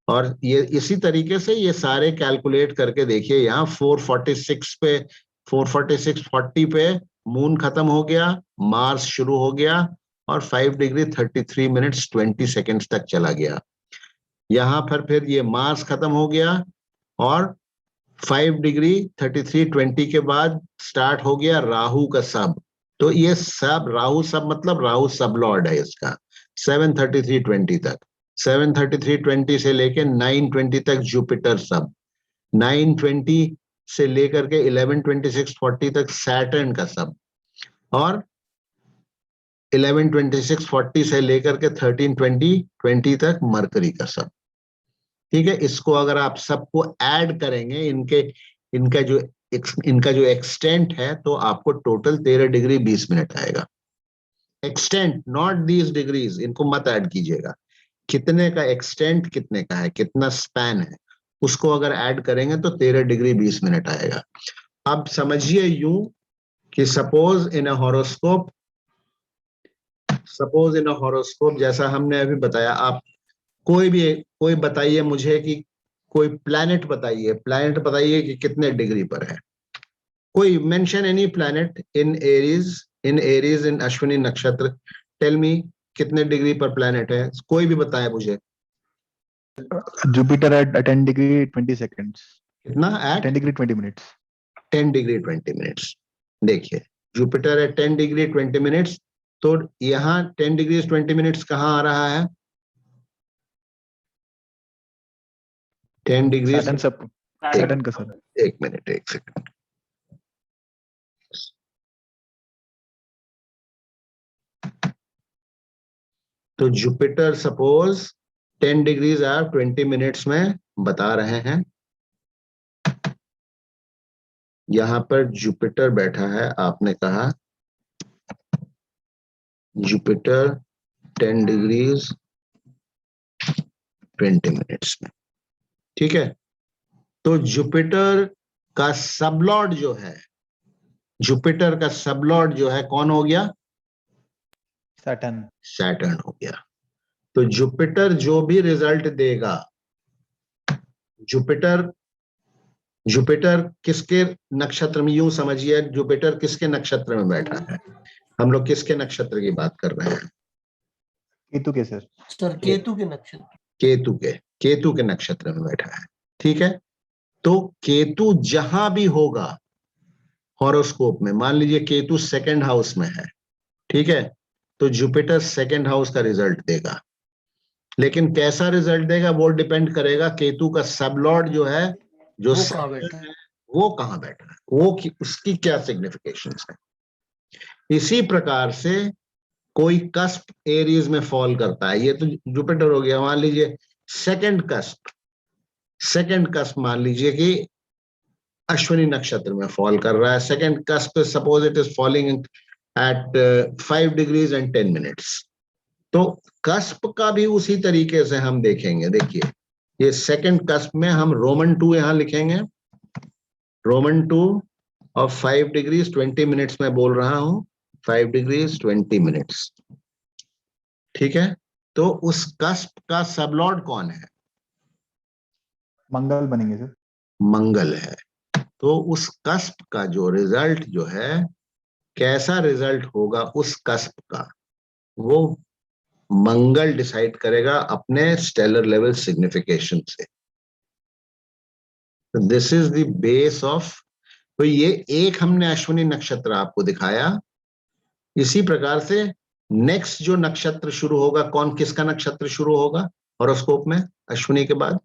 और ये इसी तरीके से ये सारे कैलकुलेट करके देखिए, यहाँ 446 पे 446:40 पे मून खत्म हो गया, मार्स शुरू हो गया, और 5 डिग्री 33 मिनट्स 20 सेकेंड्स तक चला गया। यहाँ पर फिर ये मार्स खत्म हो गया, और 5 डिग्री 33:20 के बाद स्टार्ट हो गया राहु का सब। तो ये सब राहु सब मतलब राहु सब लॉर्ड है इसका, 7:33:20 तक। 7:33:20 से लेके 9:20 तक जुपिटर सब, 9:20 से लेकर के 11:26:40 तक सैटर्न का सब, और 11:26:40 से लेकर के 13:20:20 तक मरकरी का सब। ठीक है, इसको अगर आप सबको ऐड करेंगे, इनका जो एक्सटेंट है, तो आपको टोटल 13 डिग्री 20 मिनट आएगा। एक्सटेंट, नॉट दीज डिग्रीज, इनको मत ऐड कीजिएगा। कितने का एक्सटेंट, कितने का है, कितना स्पैन है, उसको अगर ऐड करेंगे तो 13 डिग्री 20 मिनट आएगा। अब समझिए यूं कि सपोज इन अ हॉरोस्कोप जैसा हमने अभी बताया, आप कोई बताइए मुझे कि कोई प्लैनेट बताइए कि कितने डिग्री पर है। कोई mention any planet in Aries in Ashwini nakshatra, tell मी कितने डिग्री पर प्लैनेट है, कोई भी बताए मुझे। Jupiter at 10 degree 20 seconds. कितना? At 10 degree 20 minutes. 10 degree 20 minutes. देखिए जुपिटर है 10 डिग्री 20 मिनट्स, तो यहाँ 10 डिग्री 20 मिनट्स कहाँ आ रहा है? 10 डिग्री, Saturn का सर. एक मिनट, एक सेकंड। तो Jupiter suppose 10 degrees are 20 minutes में बता रहे हैं। यहां पर जुपिटर बैठा है, आपने कहा जुपिटर 10 डिग्रीज 20 मिनट्स में। ठीक है, तो जुपिटर का सबलॉर्ड जो है, जुपिटर का सबलॉर्ड जो है कौन हो गया? सैटर्न। सैटर्न हो गया। तो जुपिटर जो भी रिजल्ट देगा, जुपिटर जुपिटर किसके नक्षत्र में, यूं समझिए जुपिटर किसके नक्षत्र में बैठा है? हम लोग किसके नक्षत्र की बात कर रहे हैं? केतु के सर। सर केतु के नक्षत्र। केतु के नक्षत्र में बैठा है। ठीक है, तो केतु जहां भी होगा हॉरोस्कोप में, मान लीजिए केतु सेकंड हाउस में है, ठीक है, तो जुपिटर सेकंड हाउस का रिजल्ट देगा। लेकिन कैसा रिजल्ट देगा वो डिपेंड करेगा केतु का सबलॉर्ड जो है, जो वो कहाँ बैठा है? वो कहां बैठा है, उसकी क्या सिग्निफिकेशंस है। इसी प्रकार से कोई कस्प एरीज में फॉल करता है, ये तो जुपिटर हो गया। मान लीजिए सेकंड कस्प मान लीजिए कि अश्विनी नक्षत्र में फॉल कर रहा है। Second cusp, suppose it is falling eight 5 degrees and 10 minutes. तो कस्प का भी उसी तरीके से हम देखेंगे। देखिए, ये सेकंड कस्प में हम रोमन 2 यहां लिखेंगे, रोमन 2 और 5 डिग्रीज 20 मिनट्स में बोल रहा हूं, 5 डिग्रीज 20 मिनट्स। ठीक है, तो उस कस्प का सबलॉर्ड कौन है? मंगल बनेंगे सर। मंगल है। तो उस कस्प का जो रिजल्ट जो है, कैसा रिजल्ट होगा उस कस्प का, वो मंगल डिसाइड करेगा अपने स्टेलर लेवल सिग्निफिकेशन से। This is the base of, तो ये एक हमने अश्विनी नक्षत्र आपको दिखाया। इसी प्रकार से नेक्स्ट जो नक्षत्र शुरू होगा, कौन किसका नक्षत्र शुरू होगा हॉरोस्कोप में अश्विनी के बाद?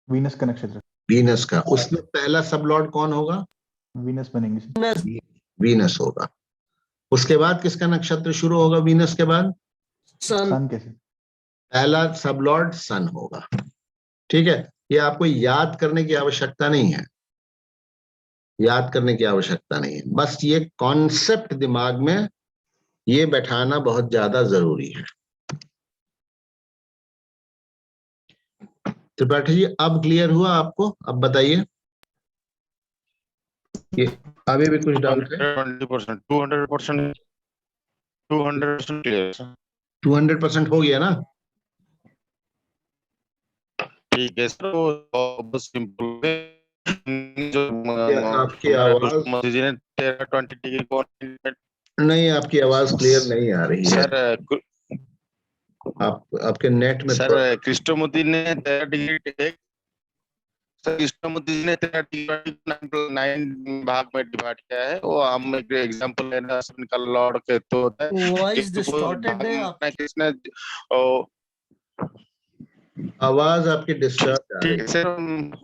वीनस का नक्षत्र। वीनस का। उसमें पहला सबलॉर्ड कौन होगा? वीनस बनेंगे सर। वीनस होगा। उसके बाद किसका नक्षत्र शुरू होगा वीनस के बाद? सन। सन के सर। पहला सबलॉर्ड सन होगा। ठीक है, ये आपको याद करने की आवश्यकता नहीं है, याद करने की आवश्यकता नहीं है, बस ये कॉन्सेप्ट दिमाग में ये बैठाना बहुत ज्यादा जरूरी है। त्रिपाठी जी, अब क्लियर हुआ आपको? अब बताइए, ये अभी भी कुछ डाउट है? 20%, 200%, 200% क्लियर। 200% हो गया ना? ठीक है सर, वो बहुत सिंपल है। जो आपकी हमारा आवाज कृष्ण जी ने 13-20 डिग्री को नहीं, आपकी आवाज क्लियर नहीं आ रही है। सर आपके नेट में सर कृष्णमूर्ति ने 13 डिग्री, सर कृष्णमूर्ति जी ने 13 डिग्री 9 भाग में डिवाइड किया है। वो हम एक एग्जांपल लेना, का लॉर्ड के तो होता है वॉइस केतु को डिस्टॉर्टेड भाग है में आपकी। किसने आवाज आपकी डिस्टर्ब आ रही ठीक है। है सर,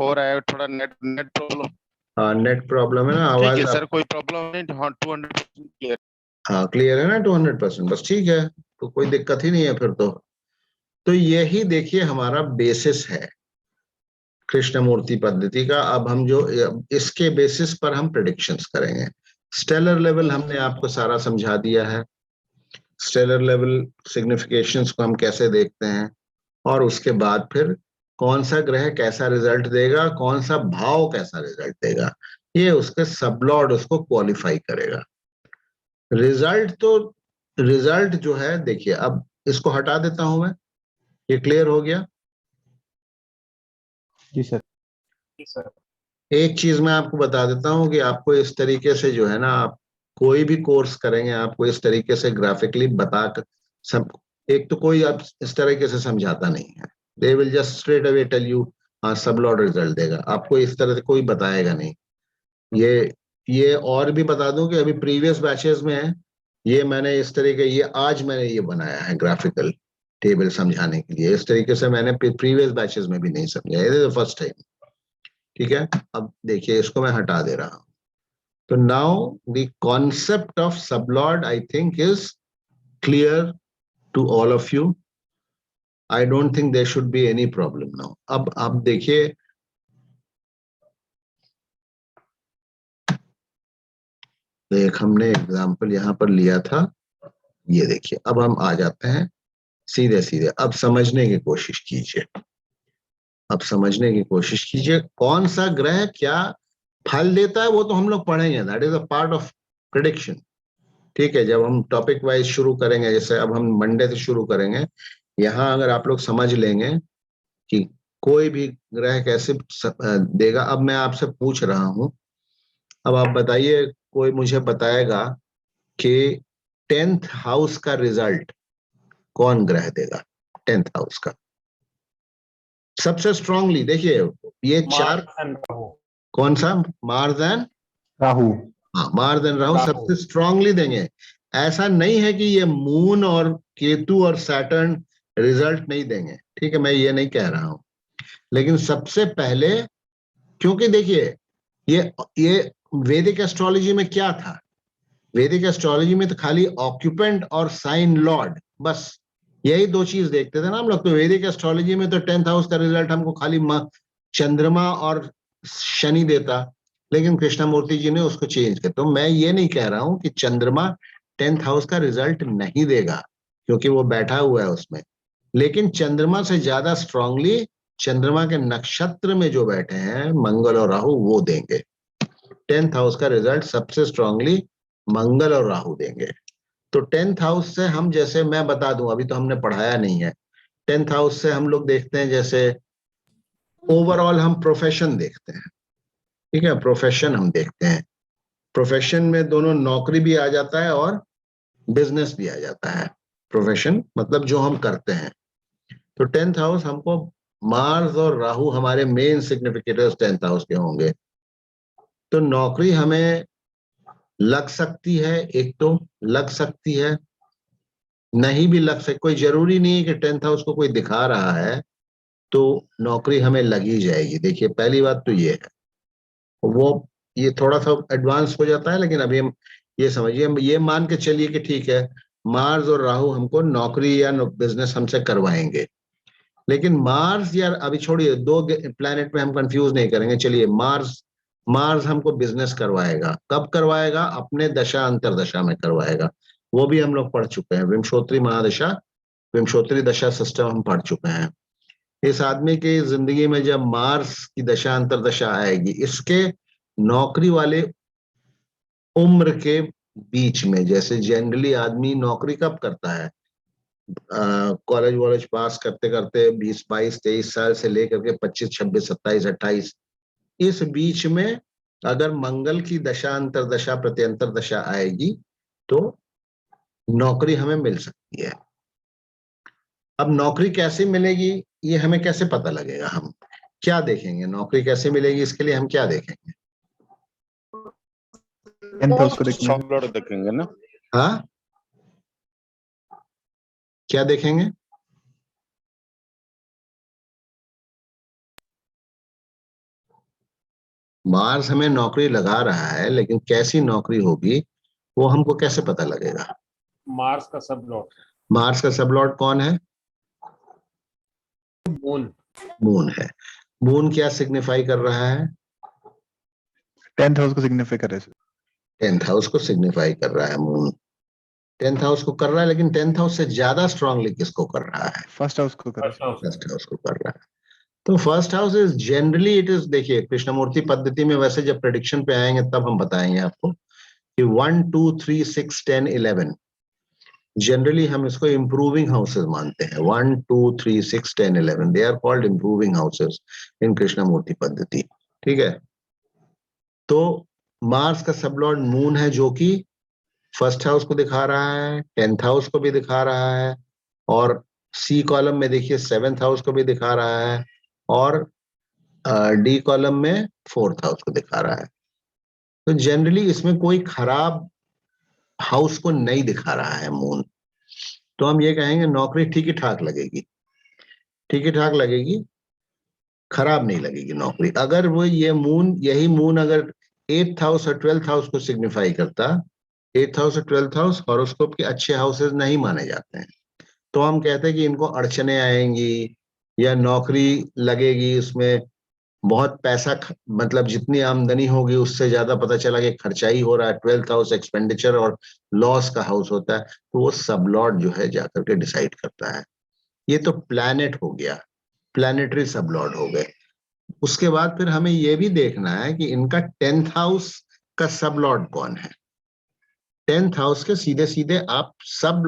हो रहा है थोड़ा नेट प्रॉब्लम। हाँ, नेट प्रॉब्लम है ना, ठीक आवाज है आप। सर, कोई प्रॉब्लम नहीं, हाँ 200% क्लियर। हाँ, क्लियर है ना 200%? बस ठीक है, तो कोई दिक्कत ही नहीं है फिर तो यही देखिए हमारा बेसिस है कृष्णमूर्ति पद्धति का। अब हम जो इसके बेसिस पर हम प्रेडिक्शंस करेंगे। स्टेलर लेवल हमने आपको सारा समझा दिया है, स्टेलर लेवल सिग्निफिकेशंस को हम कैसे देखते हैं, और उसके बाद फिर कौन सा ग्रह कैसा रिजल्ट देगा, कौन सा भाव कैसा रिजल्ट देगा, ये उसके सबलॉर्ड उसको क्वालिफाई करेगा। रिजल्ट जो है, देखिए अब इसको हटा देता हूं मैं, ये क्लियर हो गया। जी सर। एक चीज मैं आपको बता देता हूं कि आपको इस तरीके से जो है ना, आप कोई भी कोर्स करेंगे आपको इस तरीके से ग्राफिकली बता कर सब, एक तो कोई आप इस तरीके से समझाता नहीं है, they will just straight away tell you हाँ सब लॉर्ड रिजल्ट देगा, आपको इस तरह से कोई बताएगा नहीं। ये और भी बता दूं कि अभी प्रीवियस बैचेस में है, ये मैंने इस तरीके, ये आज मैंने ये बनाया है ग्राफिकल टेबल समझाने के लिए। इस तरीके से मैंने प्रीवियस बैचेस में भी नहीं समझा, ये फर्स्ट टाइम। ठीक है, अब देखिए इसको मैं हटा दे रहा हूं। तो now the concept of sub lord I think is clear to all of you. I don't think there should be any problem now. अब आप देखिए, एक हमने एग्जाम्पल यहां पर लिया था, ये देखिए। अब हम आ जाते हैं सीधे सीधे अब समझने की कोशिश कीजिए, अब समझने की कोशिश कीजिए कौन सा ग्रह क्या फल देता है, वो तो हम लोग पढ़ेंगे, that is a part of prediction. ठीक है, जब हम टॉपिक वाइज शुरू करेंगे, जैसे अब हम मंडे से शुरू करेंगे, यहाँ अगर आप लोग समझ लेंगे कि कोई भी ग्रह कैसे देगा। अब मैं आपसे पूछ रहा हूं, अब आप बताइए, कोई मुझे बताएगा कि 10th हाउस का रिजल्ट कौन ग्रह देगा? 10th हाउस का सबसे स्ट्रांगली देखिए, ये चार, कौन सा? Mars and Rahu. हाँ, मार्स एंड राहु राहु। सबसे स्ट्रांगली देंगे। ऐसा नहीं है कि ये मून और केतु और सैटर्न रिजल्ट नहीं देंगे, ठीक है, मैं ये नहीं कह रहा हूं, लेकिन सबसे पहले, क्योंकि देखिए ये वैदिक एस्ट्रोलॉजी में क्या था? वैदिक एस्ट्रोलॉजी में तो खाली ऑक्यूपेंट और साइन लॉर्ड, बस यही दो चीज देखते थे ना हम लोग। तो वैदिक एस्ट्रोलॉजी में तो 10th हाउस का रिजल्ट हमको खाली चंद्रमा और शनि देता, लेकिन कृष्णमूर्ति जी ने उसको चेंज किया। तो मैं ये नहीं कह रहा हूं कि चंद्रमा 10th हाउस का रिजल्ट नहीं देगा, क्योंकि वो बैठा हुआ है उसमें, लेकिन चंद्रमा से ज्यादा स्ट्रांगली चंद्रमा के नक्षत्र में जो बैठे हैं मंगल और राहु, वो देंगे 10th हाउस का रिजल्ट। सबसे स्ट्रांगली मंगल और राहु देंगे। तो 10th हाउस से हम, जैसे मैं बता दूं, अभी तो हमने पढ़ाया नहीं है, 10th हाउस से हम लोग देखते हैं, जैसे ओवरऑल हम प्रोफेशन देखते हैं, ठीक है, प्रोफेशन हम देखते हैं। प्रोफेशन में दोनों नौकरी भी आ जाता है और बिजनेस भी आ जाता है। प्रोफेशन मतलब जो हम करते हैं। तो 10th हाउस हमको, मार्स और राहु हमारे मेन सिग्निफिकेटर्स 10th हाउस के होंगे। तो नौकरी हमें लग सकती है, एक तो लग सकती है, नहीं भी लग सकती, कोई जरूरी नहीं है कि 10th हाउस को कोई दिखा रहा है तो नौकरी हमें लगी जाएगी। देखिए पहली बात तो ये है, वो ये थोड़ा सा एडवांस हो जाता है, लेकिन अभी हम ये समझिए, हम ये मान के चलिए कि ठीक है, मार्स और राहु हमको नौकरी या बिजनेस हमसे करवाएंगे। लेकिन मार्स, यार अभी छोड़िए, दो प्लैनेट में हम कंफ्यूज नहीं करेंगे, चलिए मार्स, मार्स हमको बिजनेस करवाएगा। कब करवाएगा? अपने दशा अंतरदशा में करवाएगा। वो भी हम लोग पढ़ चुके हैं, विंशोत्तरी महादशा, विंशोत्तरी दशा सिस्टम हम पढ़ चुके हैं। इस आदमी की जिंदगी में जब मार्स की दशा अंतरदशा आएगी, इसके नौकरी वाले उम्र के बीच में, जैसे जनरली आदमी नौकरी कब करता है? कॉलेज वॉलेज पास करते करते 20 22 23 साल से लेकर के 25 26 27 28, इस बीच में अगर मंगल की दशा अंतरदशा प्रत्यंतर दशा आएगी तो नौकरी हमें मिल सकती है। अब नौकरी कैसे मिलेगी, ये हमें कैसे पता लगेगा? हम क्या देखेंगे? नौकरी कैसे मिलेगी, इसके लिए हम क्या देखेंगे? 10th हाउस को देखना है। सब लोग देखेंगे ना। हाँ, क्या देखेंगे? मार्स हमें नौकरी लगा रहा है, लेकिन कैसी नौकरी होगी वो हमको कैसे पता लगेगा? मार्स का सब लॉर्ड मार्स का सब लॉर्ड कौन है? मून। मून है। मून क्या सिग्निफाई कर रहा है? 10th हाउस को सिग्निफाई कर रहे हैं। 10th हाउस को सिग्निफाई कर रहा है मून। 10th हाउस को कर रहा है, लेकिन 10th हाउस से ज्यादा स्ट्रांगली किसको कर रहा है? फर्स्ट हाउस को कर रहे फर्स्ट हाउस। फर्स्ट हाउस को कर रहा है। तो first house is generally, it is, देखिए कृष्णमूर्ति पद्धति में वैसे जब प्रेडिक्शन पे आएंगे तब हम बताएंगे आपको कि 1 2 3 6 10 11, जनरली हम इसको इंप्रूविंग हाउसेस मानते हैं। 1 2 3 6 10 11, they are called improving houses in Krishnamurti Paddhati, ठीक है। तो मार्स का सबलॉर्ड मून है, जो कि फर्स्ट हाउस को दिखा रहा है, 10th हाउस को भी दिखा रहा है, और सी कॉलम में देखिए 7th हाउस को भी दिखा रहा है, और डी कॉलम में 4th हाउस को दिखा रहा है। तो जनरली इसमें कोई खराब हाउस को नहीं दिखा रहा है मून। तो हम ये कहेंगे नौकरी ठीक ही ठाक लगेगी, ठीक ही ठाक लगेगी, खराब नहीं लगेगी नौकरी। अगर वो ये मून, यही मून अगर 8th हाउस और 12th हाउस को सिग्निफाई करता, 8th हाउस और 12th हाउस हॉरोस्कोप के अच्छे हाउसेस नहीं माने जाते हैं, तो हम कहते हैं कि इनको अड़चने आएंगी या नौकरी लगेगी, उसमें बहुत पैसा मतलब जितनी आमदनी होगी उससे ज्यादा पता चला कि खर्चाई हो रहा है। 12th हाउस एक्सपेंडिचर और लॉस का हाउस होता है, तो वो सब लॉर्ड जो है जाकर के डिसाइड करता है। ये तो प्लैनेट हो गया, प्लैनेटरी सबलॉर्ड हो गए। उसके बाद फिर हमें ये भी देखना है कि इनका 10th हाउस का सबलॉर्ड कौन है। 10th हाउस के सीधे सीधे आप सब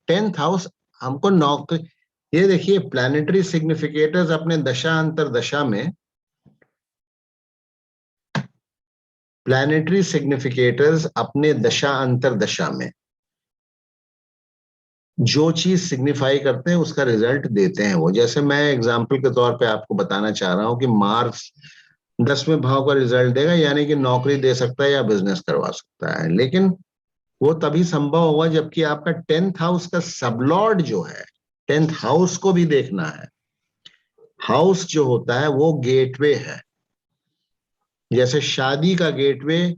10th हाउस हमको नौकरी, ये देखिए प्लैनेटरी सिग्निफिकेटर्स अपने दशा अंतर दशा में, प्लैनेटरी सिग्निफिकेटर्स अपने दशा अंतर दशा में जो चीज सिग्निफाई करते हैं उसका रिजल्ट देते हैं वो। जैसे मैं एग्जांपल के तौर पे आपको बताना चाह रहा हूं कि मार्स 10वें भाव का रिजल्ट देगा, यानी कि नौकरी दे सकता है या बिजनेस करवा सकता है, लेकिन वो तभी संभव होगा जबकि आपका 10th हाउस का सबलॉर्ड जो है, 10th हाउस को भी देखना है। हाउस जो होता है वो गेटवे है। जैसे शादी का गेटवे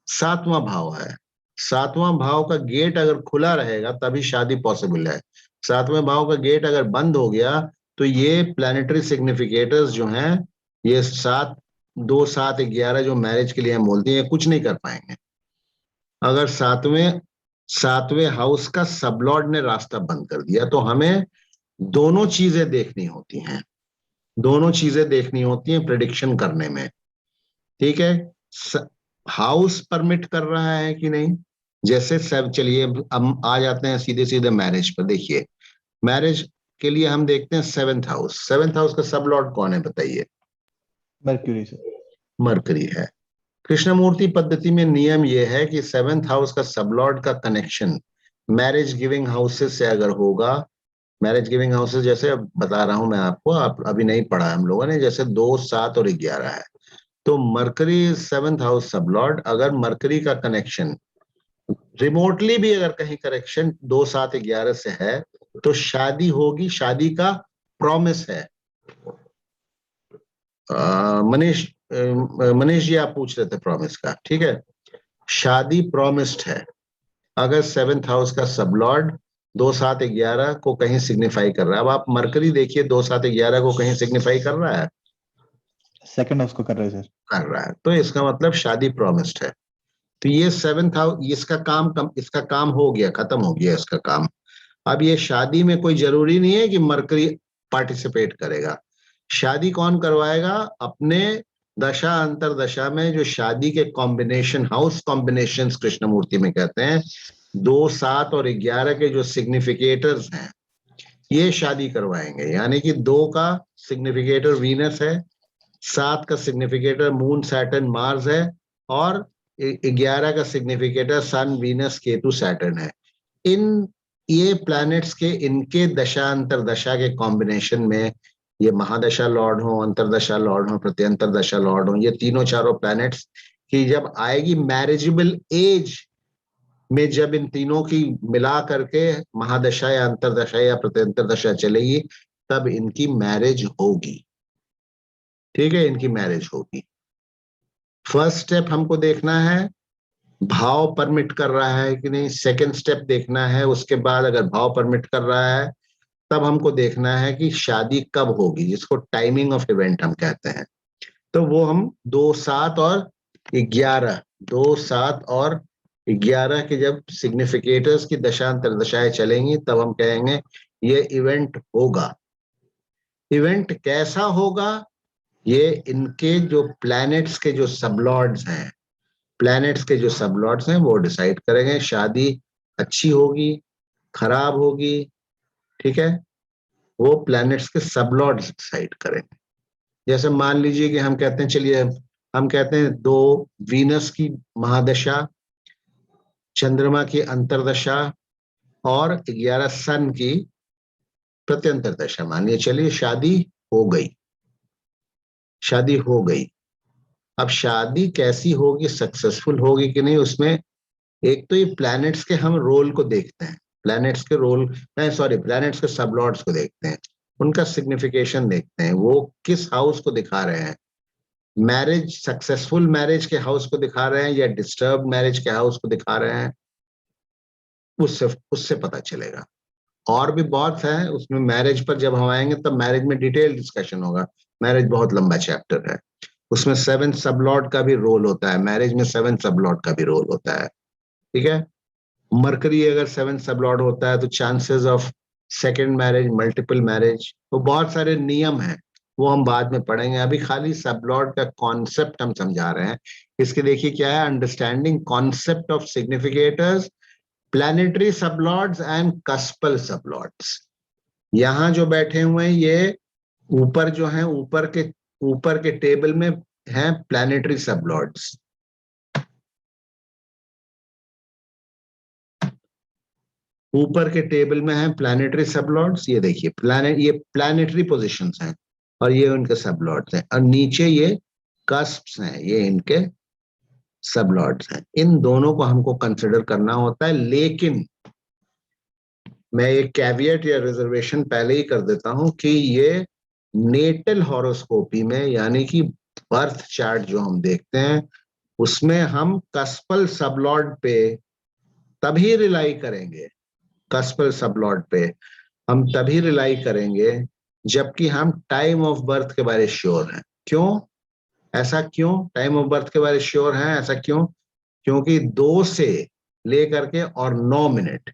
7वां भाव है, 7वां भाव का गेट अगर खुला रहेगा तभी शादी पॉसिबल है। 7वें भाव का गेट अगर बंद हो गया तो ये प्लैनेटरी सिग्निफिकेटर्स जो हैं, ये 7, 2, 7, 11 जो मैरिज के लिए हम बोलते हैं, कुछ नहीं कर पाएंगे। अगर सातवें हाउस का सबलॉर्ड ने रास्ता बंद कर दिया तो हमें दोनों चीजें देखनी होती हैं, दोनों चीजें देखनी होती हैं प्रिडिक्शन करने में। ठीक है, हाउस परमिट कर रहा है कि नहीं। जैसे सब, चलिए हम आ जाते हैं सीधे सीधे मैरिज पर। देखिए मैरिज के लिए हम देखते हैं 7th हाउस। 7th हाउस का सब लॉर्ड कौन है बताइए? Mercury sir. मरकरी है। कृष्णमूर्ति पद्धति में नियम यह है कि 7th हाउस का सब लॉर्ड का कनेक्शन मैरिज गिविंग हाउसेस से अगर होगा, मैरिज गिविंग हाउसेस जैसे बता रहा हूं मैं आपको, आप अभी नहीं पढ़ा हम लोगों ने, जैसे 2, 7 और 11 है, तो मरकरी 7th हाउस सब लॉर्ड, अगर मरकरी का कनेक्शन रिमोटली भी अगर कहीं करेक्शन 2, 7, 11 से है तो शादी होगी, शादी का प्रॉमिस है। मनीष मनीष जी आप पूछ रहे थे प्रॉमिस का, ठीक है, शादी प्रॉमिस्ड है अगर 7th हाउस का सब लॉर्ड 2, 7, 11 को कहीं सिग्निफाई कर रहा है। अब आप मरकरी देखिए 2, 7, 11 को कहीं सिग्निफाई कर रहा है, सेकंड हाउस को कर रहे हैं सर। कर रहा है, तो इसका मतलब शादी प्रॉमिस्ड है। तो ये 7th हाउस, इसका काम हो गया, खत्म हो गया इसका काम। अब ये शादी में कोई जरूरी नहीं है कि मरकरी पार्टिसिपेट करेगा। शादी कौन करवाएगा? अपने दशा अंतर दशा में जो शादी के कॉम्बिनेशन, हाउस कॉम्बिनेशंस कृष्णमूर्ति में कहते हैं, 2, 7 और 11 के जो सिग्निफिकेटर्स हैं ये शादी करवाएंगे। यानी कि 2 का सिग्निफिकेटर वीनस है, 7 का सिग्निफिकेटर मून सैटर्न मार्स है, और 11 का सिग्निफिकेटर सन वीनस केतु सैटर्न है। ये प्लैनेट्स के इनके दशा अंतर दशा के कॉम्बिनेशन में, ये महादशा लॉर्ड हो, अंतरदशा लॉर्ड हो, प्रत्यंतर दशा लॉर्ड हो, ये तीनों चारों प्लैनेट्स की जब आएगी मैरिजेबल एज में, जब इन तीनों की मिला करके महादशा या अंतरदशा या प्रत्यंतर दशा चलेगी, तब इनकी मैरिज होगी। ठीक है, इनकी मैरिज होगी। फर्स्ट स्टेप हमको देखना है भाव परमिट कर रहा है कि नहीं। सेकंड स्टेप देखना है, उसके बाद अगर भाव परमिट कर रहा है तब हमको देखना है कि शादी कब होगी, जिसको टाइमिंग ऑफ इवेंट हम कहते हैं। तो वो हम 2, 7 और 11, 2, 7 और 11 के जब सिग्निफिकेटर्स की दशांतर दशाएं चलेंगी तब हम कहेंगे ये इवेंट होगा। इवेंट कैसा होगा? ये इनके जो प्लैनेट्स के जो सबलॉर्ड्स हैं, प्लैनेट्स के जो सबलॉर्ड्स हैं वो डिसाइड करेंगे शादी अच्छी होगी, खराब होगी। ठीक है, वो प्लैनेट्स के सबलॉर्ड्स डिसाइड करेंगे। जैसे मान लीजिए कि हम कहते हैं, चलिए हम कहते हैं 2 वीनस की महादशा, चंद्रमा की अंतरदशा और 11 सन की प्रत्यंतर दशा, मानिए चलिए शादी हो गई, शादी हो गई। अब शादी कैसी होगी, सक्सेसफुल होगी कि नहीं, उसमें एक तो ये प्लैनेट्स के हम रोल को देखते हैं, प्लैनेट्स के रोल, प्लैनेट्स के सबलॉर्ड्स को देखते हैं, उनका सिग्निफिकेशन देखते हैं, वो किस हाउस को दिखा रहे हैं, मैरिज, सक्सेसफुल मैरिज के हाउस को दिखा रहे हैं या डिस्टर्ब मैरिज के हाउस को दिखा रहे हैं, उससे पता चलेगा। और भी बहुत है उसमें, मैरिज पर जब हम आएंगे तब मैरिज में डिटेल डिस्कशन होगा। मैरिज बहुत लंबा चैप्टर है, उसमें 7 सबलॉर्ड का भी रोल होता है, मैरिज में 7 सबलॉर्ड का भी रोल होता है। ठीक है, मरकरी अगर 7 सबलॉर्ड होता है तो chances of second marriage, multiple marriage, तो बहुत सारे नियम हैं, वो हम बाद में पढ़ेंगे। अभी खाली सबलॉट का कॉन्सेप्ट हम समझा रहे हैं। इसके देखिए क्या है, understanding concept of significators, planetary sublords and cuspal sublords. यहाँ जो बैठे हुए हैं ये ऊपर जो है, ऊपर के टेबल में हैं प्लैनेटरी सबलॉट्स। ऊपर के टेबल में है प्लैनेटरी सबलॉट्स, ये देखिए ये प्लैनेटरी पोजीशंस हैं और ये उनके सबलॉट्स हैं, और नीचे ये कस्प्स हैं, ये इनके सबलॉट्स हैं। इन दोनों को हमको कंसिडर करना होता है, लेकिन मैं एक कैविएट या रिजर्वेशन पहले ही कर देता हूं कि ये नेटल हॉरोस्कोपी में, यानी कि बर्थ चार्ट जो हम देखते हैं उसमें हम कस्पल सबलॉट पे तभी रिलाई करेंगे, कस्पल सबलॉट पे हम तभी रिलाई करेंगे जबकि हम टाइम ऑफ बर्थ के बारे श्योर हैं। क्यों ऐसा, क्यों टाइम ऑफ बर्थ के बारे श्योर हैं ऐसा क्यों? क्योंकि 2 से लेकर के और 9 मिनट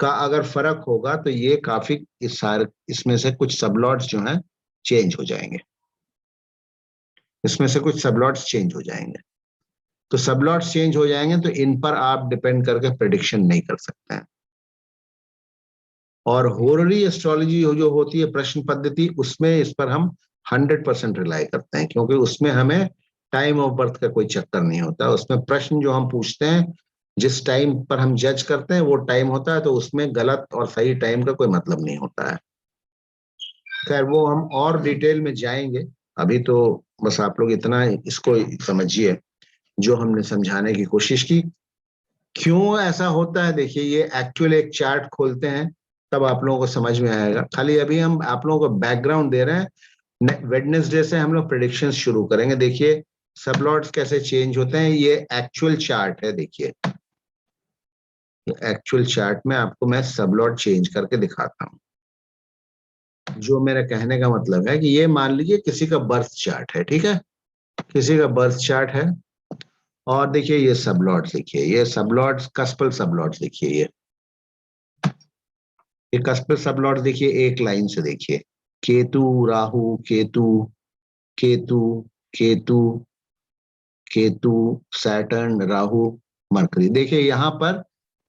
का अगर फर्क होगा तो ये काफी इसमें से कुछ सबलॉट्स जो हैं चेंज हो जाएंगे, इसमें से कुछ सबलॉट्स चेंज हो जाएंगे। तो सबलॉट्स चेंज हो जाएंगे तो इन पर आप डिपेंड करके प्रेडिक्शन नहीं कर सकते हैं। और होररी एस्ट्रोलॉजी जो होती है, प्रश्न पद्धति, उसमें इस पर हम 100% रिलाई करते हैं, क्योंकि उसमें हमें टाइम ऑफ बर्थ का कोई चक्कर नहीं होता। उसमें प्रश्न जो हम पूछते हैं, जिस टाइम पर हम जज करते हैं वो टाइम होता है, तो उसमें गलत और सही टाइम का कोई मतलब नहीं होता है। खैर वो हम और डिटेल में जाएंगे, अभी तो बस आप लोग इतना इसको समझिए जो हमने समझाने की कोशिश की। क्यों ऐसा होता है, देखिए ये एक्चुअल एक चार्ट खोलते हैं तब आप लोगों को समझ में आएगा। खाली अभी हम आप लोगों को बैकग्राउंड दे रहे हैं। वेडनेसडे से हम लोग प्रेडिक्शंस शुरू करेंगे। देखिए सबलॉट्स कैसे चेंज होते हैं, ये एक्चुअल चार्ट है। देखिए एक्चुअल चार्ट में आपको मैं सबलॉट चेंज करके दिखाता हूं। जो मेरा कहने का मतलब है कि ये मान लीजिए किसी का बर्थ चार्ट है, ठीक है, किसी का बर्थ चार्ट है, और देखिए ये सबलॉट्स, देखिए ये सबलॉट्स, कस्पल सबलॉट्स, देखिए ये कस्पल सबलॉट्स, देखिए एक लाइन से देखिए, केतु राहु, केतु केतु केतु केतु, सैटर्न, राहु, मरकरी। देखिए यहाँ पर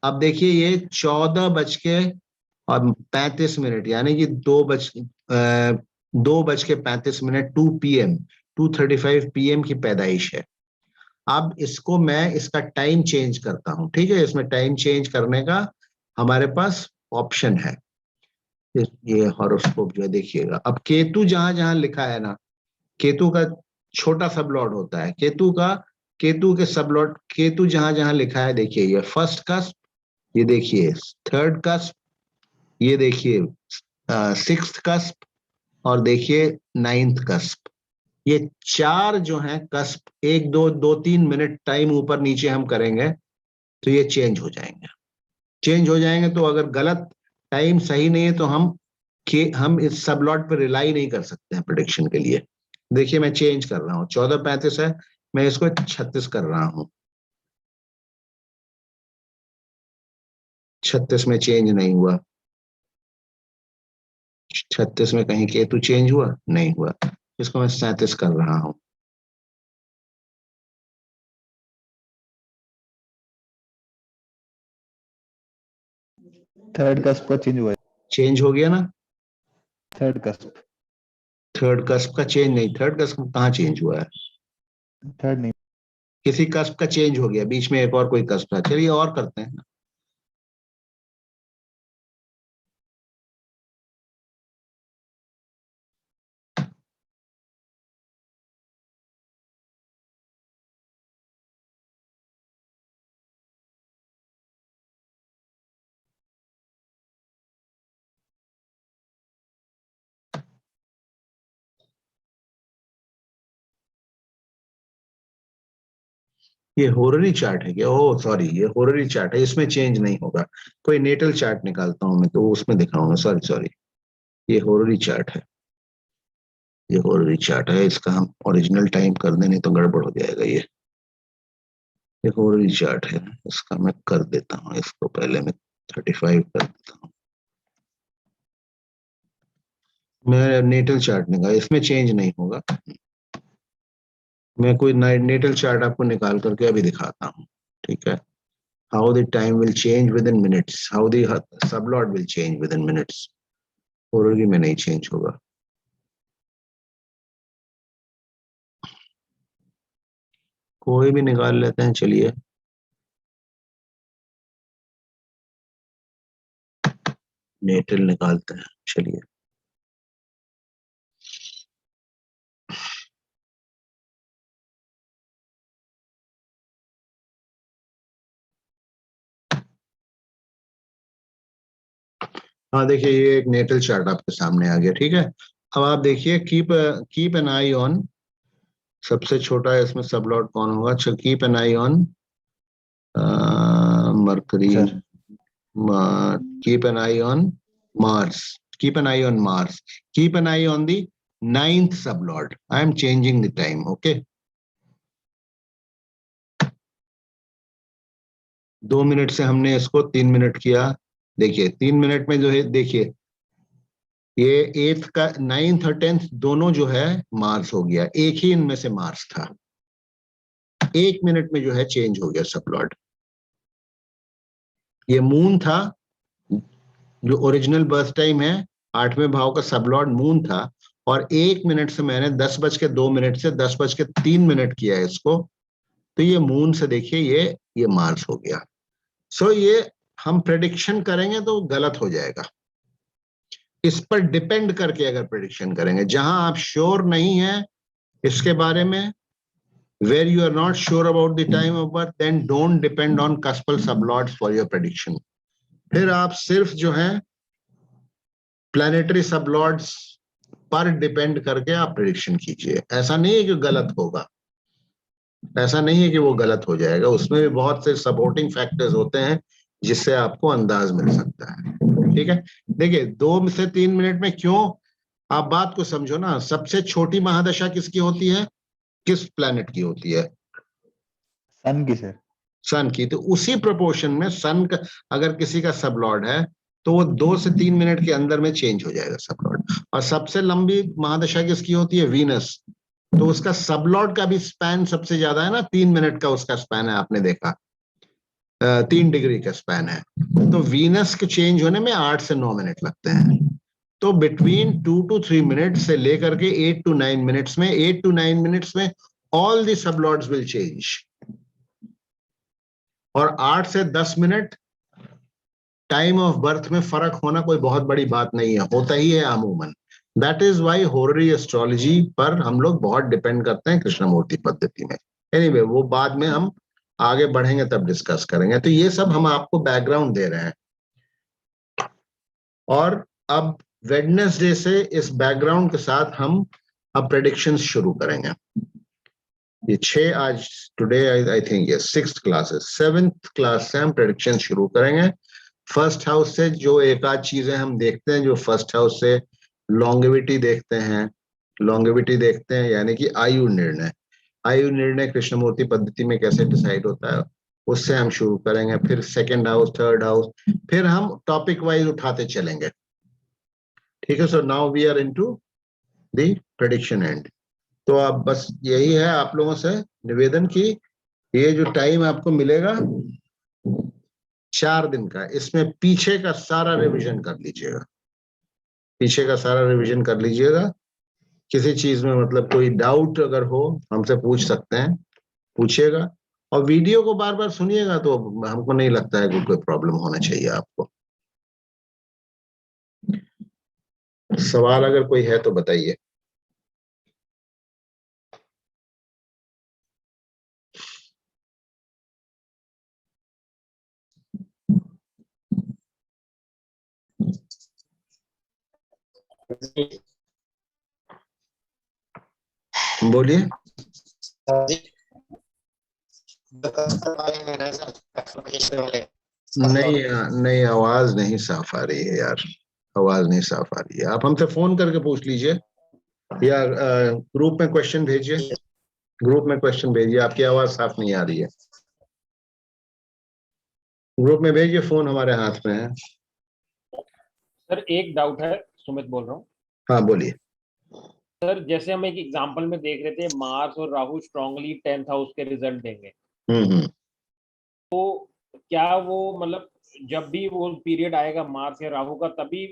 अब देखिए ये 14:35, यानी कि 2:35, 2 PM, 2:35 PM की पैदाइश है। अब इसको मैं इसका टाइम चेंज करता हूं, ठीक है, इसमें टाइम चेंज करने का हमारे पास ऑप्शन है। ये हॉरोस्कोप जो है देखिएगा, अब केतु जहां जहां लिखा है ना, केतु का छोटा सबलॉट होता है, केतु के सबलॉट, केतु जहां जहां लिखा है, देखिए ये फर्स्ट कस्प, ये देखिए थर्ड कस्प, ये देखिए सिक्स्थ कस्प, और देखिए 9th कस्प। ये 4 जो हैं कस्प, 1 2 3 मिनट टाइम ऊपर नीचे हम करेंगे तो ये चेंज हो जाएंगे, चेंज हो जाएंगे। तो अगर गलत टाइम सही नहीं है तो हम इस सबलॉट पर रिलाई नहीं कर सकते हैं प्रेडिक्शन के लिए। देखिए मैं चेंज कर रहा हूँ, 14:35 है, मैं इसको 36 कर रहा हूँ। 36 में चेंज नहीं हुआ, 36 में कहीं केतु चेंज हुआ नहीं हुआ, इसको मैं 37 कर रहा हूँ। थर्ड कस्प का चेंज हुआ है। चेंज हो गया ना? थर्ड कस्प, थर्ड कस्प का चेंज नहीं, थर्ड कस्प कहाँ चेंज हुआ है? थर्ड नहीं। किसी कस्प का चेंज हो गया, बीच में एक और कोई कस्प था। चलिए और करते हैं। ये होररी चार्ट है क्या? ओह सॉरी, ये होररी चार्ट है, इसमें चेंज नहीं होगा। कोई नेटल चार्ट निकालता हूं मैं तो उसमें दिखाऊंगा। सॉरी सॉरी, ये होररी चार्ट है, ये होररी चार्ट है। इसका हम ओरिजिनल टाइम कर दें, नहीं तो गड़बड़ हो जाएगा। ये होररी चार्ट है, इसका मैं कर देता हूँ, इसको पहले मैं 35 कर देता हूँ। मैं नेटल चार्ट निकाल, इसमें चेंज नहीं होगा। मैं कोई नेटल चार्ट आपको निकाल करके अभी दिखाता हूँ, ठीक है। How the time will change within minutes, how the sublord will change within minutes. Hourly में नहीं चेंज होगा। कोई भी निकाल लेते हैं, चलिए। नेटल निकालते हैं, चलिए। हाँ देखिए, ये एक नेटल चार्ट आपके सामने आ गया, ठीक है। अब आप देखिए, कीप एन आई ऑन, सबसे छोटा है इसमें सबलॉट कौन होगा? अच्छा, keep an I on mercury, sir keep an eye on Mars. Keep an eye on Mars. Keep an eye on the ninth sublord. I am changing the time. Okay. 2 minute से हमने इसको 3 मिनट किया। देखिए 3 minute में जो है, देखिए ये 8th का 9th और 10th दोनों जो है मार्स हो गया, एक ही इनमें से मार्स था। 1 मिनट में जो है चेंज हो गया सबलॉर्ड। ये मून था, जो ओरिजिनल बर्थ टाइम है 8वें भाव का सबलॉर्ड मून था, और 1 मिनट से मैंने 10:02 से 10:03 किया है इसको, तो ये मून से देखिए ये मार्स हो गया। सो ये हम प्रेडिक्शन करेंगे तो गलत हो जाएगा। इस पर डिपेंड करके अगर प्रेडिक्शन करेंगे, जहां आप श्योर नहीं है इसके बारे में, where you are not sure about the time of birth, then don't depend on cuspal sublords for your prediction. फिर आप सिर्फ जो है प्लैनेटरी सबलॉर्ड्स पर डिपेंड करके आप प्रेडिक्शन कीजिए। ऐसा नहीं है कि गलत होगा, ऐसा नहीं है कि वो गलत हो जाएगा, उसमें भी बहुत से सपोर्टिंग फैक्टर्स होते हैं जिससे आपको अंदाज मिल सकता है, ठीक है। देखिए 2 से 3 मिनट में क्यों, आप बात को समझो ना। सबसे छोटी महादशा किसकी होती है, किस प्लैनेट की होती है? सन की सर। सन की। तो उसी प्रोपोर्शन में सन का अगर किसी का सबलॉर्ड है तो वो 2 से 3 मिनट के अंदर में चेंज हो जाएगा सबलॉर्ड। और सबसे लंबी महादशा किसकी होती है? वीनस। तो उसका सबलॉर्ड का भी स्पैन सबसे ज्यादा है ना, 3 मिनट का उसका स्पैन है, आपने देखा 3 डिग्री का स्पैन है। तो वीनस के चेंज होने में 8 से 9 मिनट लगते हैं। तो बिटवीन 2 to 3 मिनट से लेकर के 8 to 9 मिनट्स में, 8 to 9 मिनट्स में ऑल द सबलॉर्ड्स विल चेंज। और 8 से 10 मिनट टाइम ऑफ बर्थ में फर्क होना कोई बहुत बड़ी बात नहीं है, होता ही है अमूमन। दैट इज वाई होररी एस्ट्रोलॉजी पर हम लोग बहुत डिपेंड करते हैं कृष्णमूर्ति पद्धति में। एनीवे वो बाद में हम आगे बढ़ेंगे तब डिस्कस करेंगे। तो ये सब हम आपको बैकग्राउंड दे रहे हैं, और अब वेडनेसडे से इस बैकग्राउंड के साथ हम अब प्रेडिक्शंस शुरू करेंगे। ये 6 आज टुडे आई थिंक ये 6th क्लास है, 7th क्लास से हम प्रेडिक्शन शुरू करेंगे। फर्स्ट हाउस से जो एक आध चीजें हम देखते हैं, जो फर्स्ट हाउस से लॉन्गेविटी देखते हैं, लॉन्गेविटी देखते हैं यानी कि आयु निर्णय, आयु निर्णय कृष्णमूर्ति पद्धति में कैसे डिसाइड होता है, उससे हम शुरू करेंगे। फिर सेकंड हाउस, थर्ड हाउस, फिर हम टॉपिक वाइज उठाते चलेंगे, ठीक है। So now we are into the prediction end. तो अब बस यही है आप लोगों से निवेदन की, ये जो टाइम आपको मिलेगा 4 दिन का, इसमें पीछे का सारा रिवीजन कर लीजिएगा, पीछे का सारा रिवीजन कर लीजिएगा। किसी चीज में मतलब कोई डाउट अगर हो हमसे पूछ सकते हैं, पूछिएगा। और वीडियो को बार बार सुनिएगा, तो हमको नहीं लगता है कि कोई प्रॉब्लम होना चाहिए आपको। सवाल अगर कोई है तो बताइए। बोलिए। नहीं नहीं, आवाज नहीं साफ आ रही है यार, आवाज नहीं साफ आ रही है। आप हमसे फोन करके पूछ लीजिए, या ग्रुप में क्वेश्चन भेजिए, ग्रुप में क्वेश्चन भेजिए। आपकी आवाज साफ नहीं आ रही है, ग्रुप में भेजिए, फोन हमारे हाथ में है। सर एक डाउट है, सुमित बोल रहा हूँ। हाँ बोलिए। सर जैसे हम एक एग्जांपल में देख रहे थे, मार्स और राहु स्ट्रांगली 10th हाउस के रिजल्ट देंगे, हम्म। क्या वो मतलब जब भी वो पीरियड आएगा मार्स या राहु का, तभी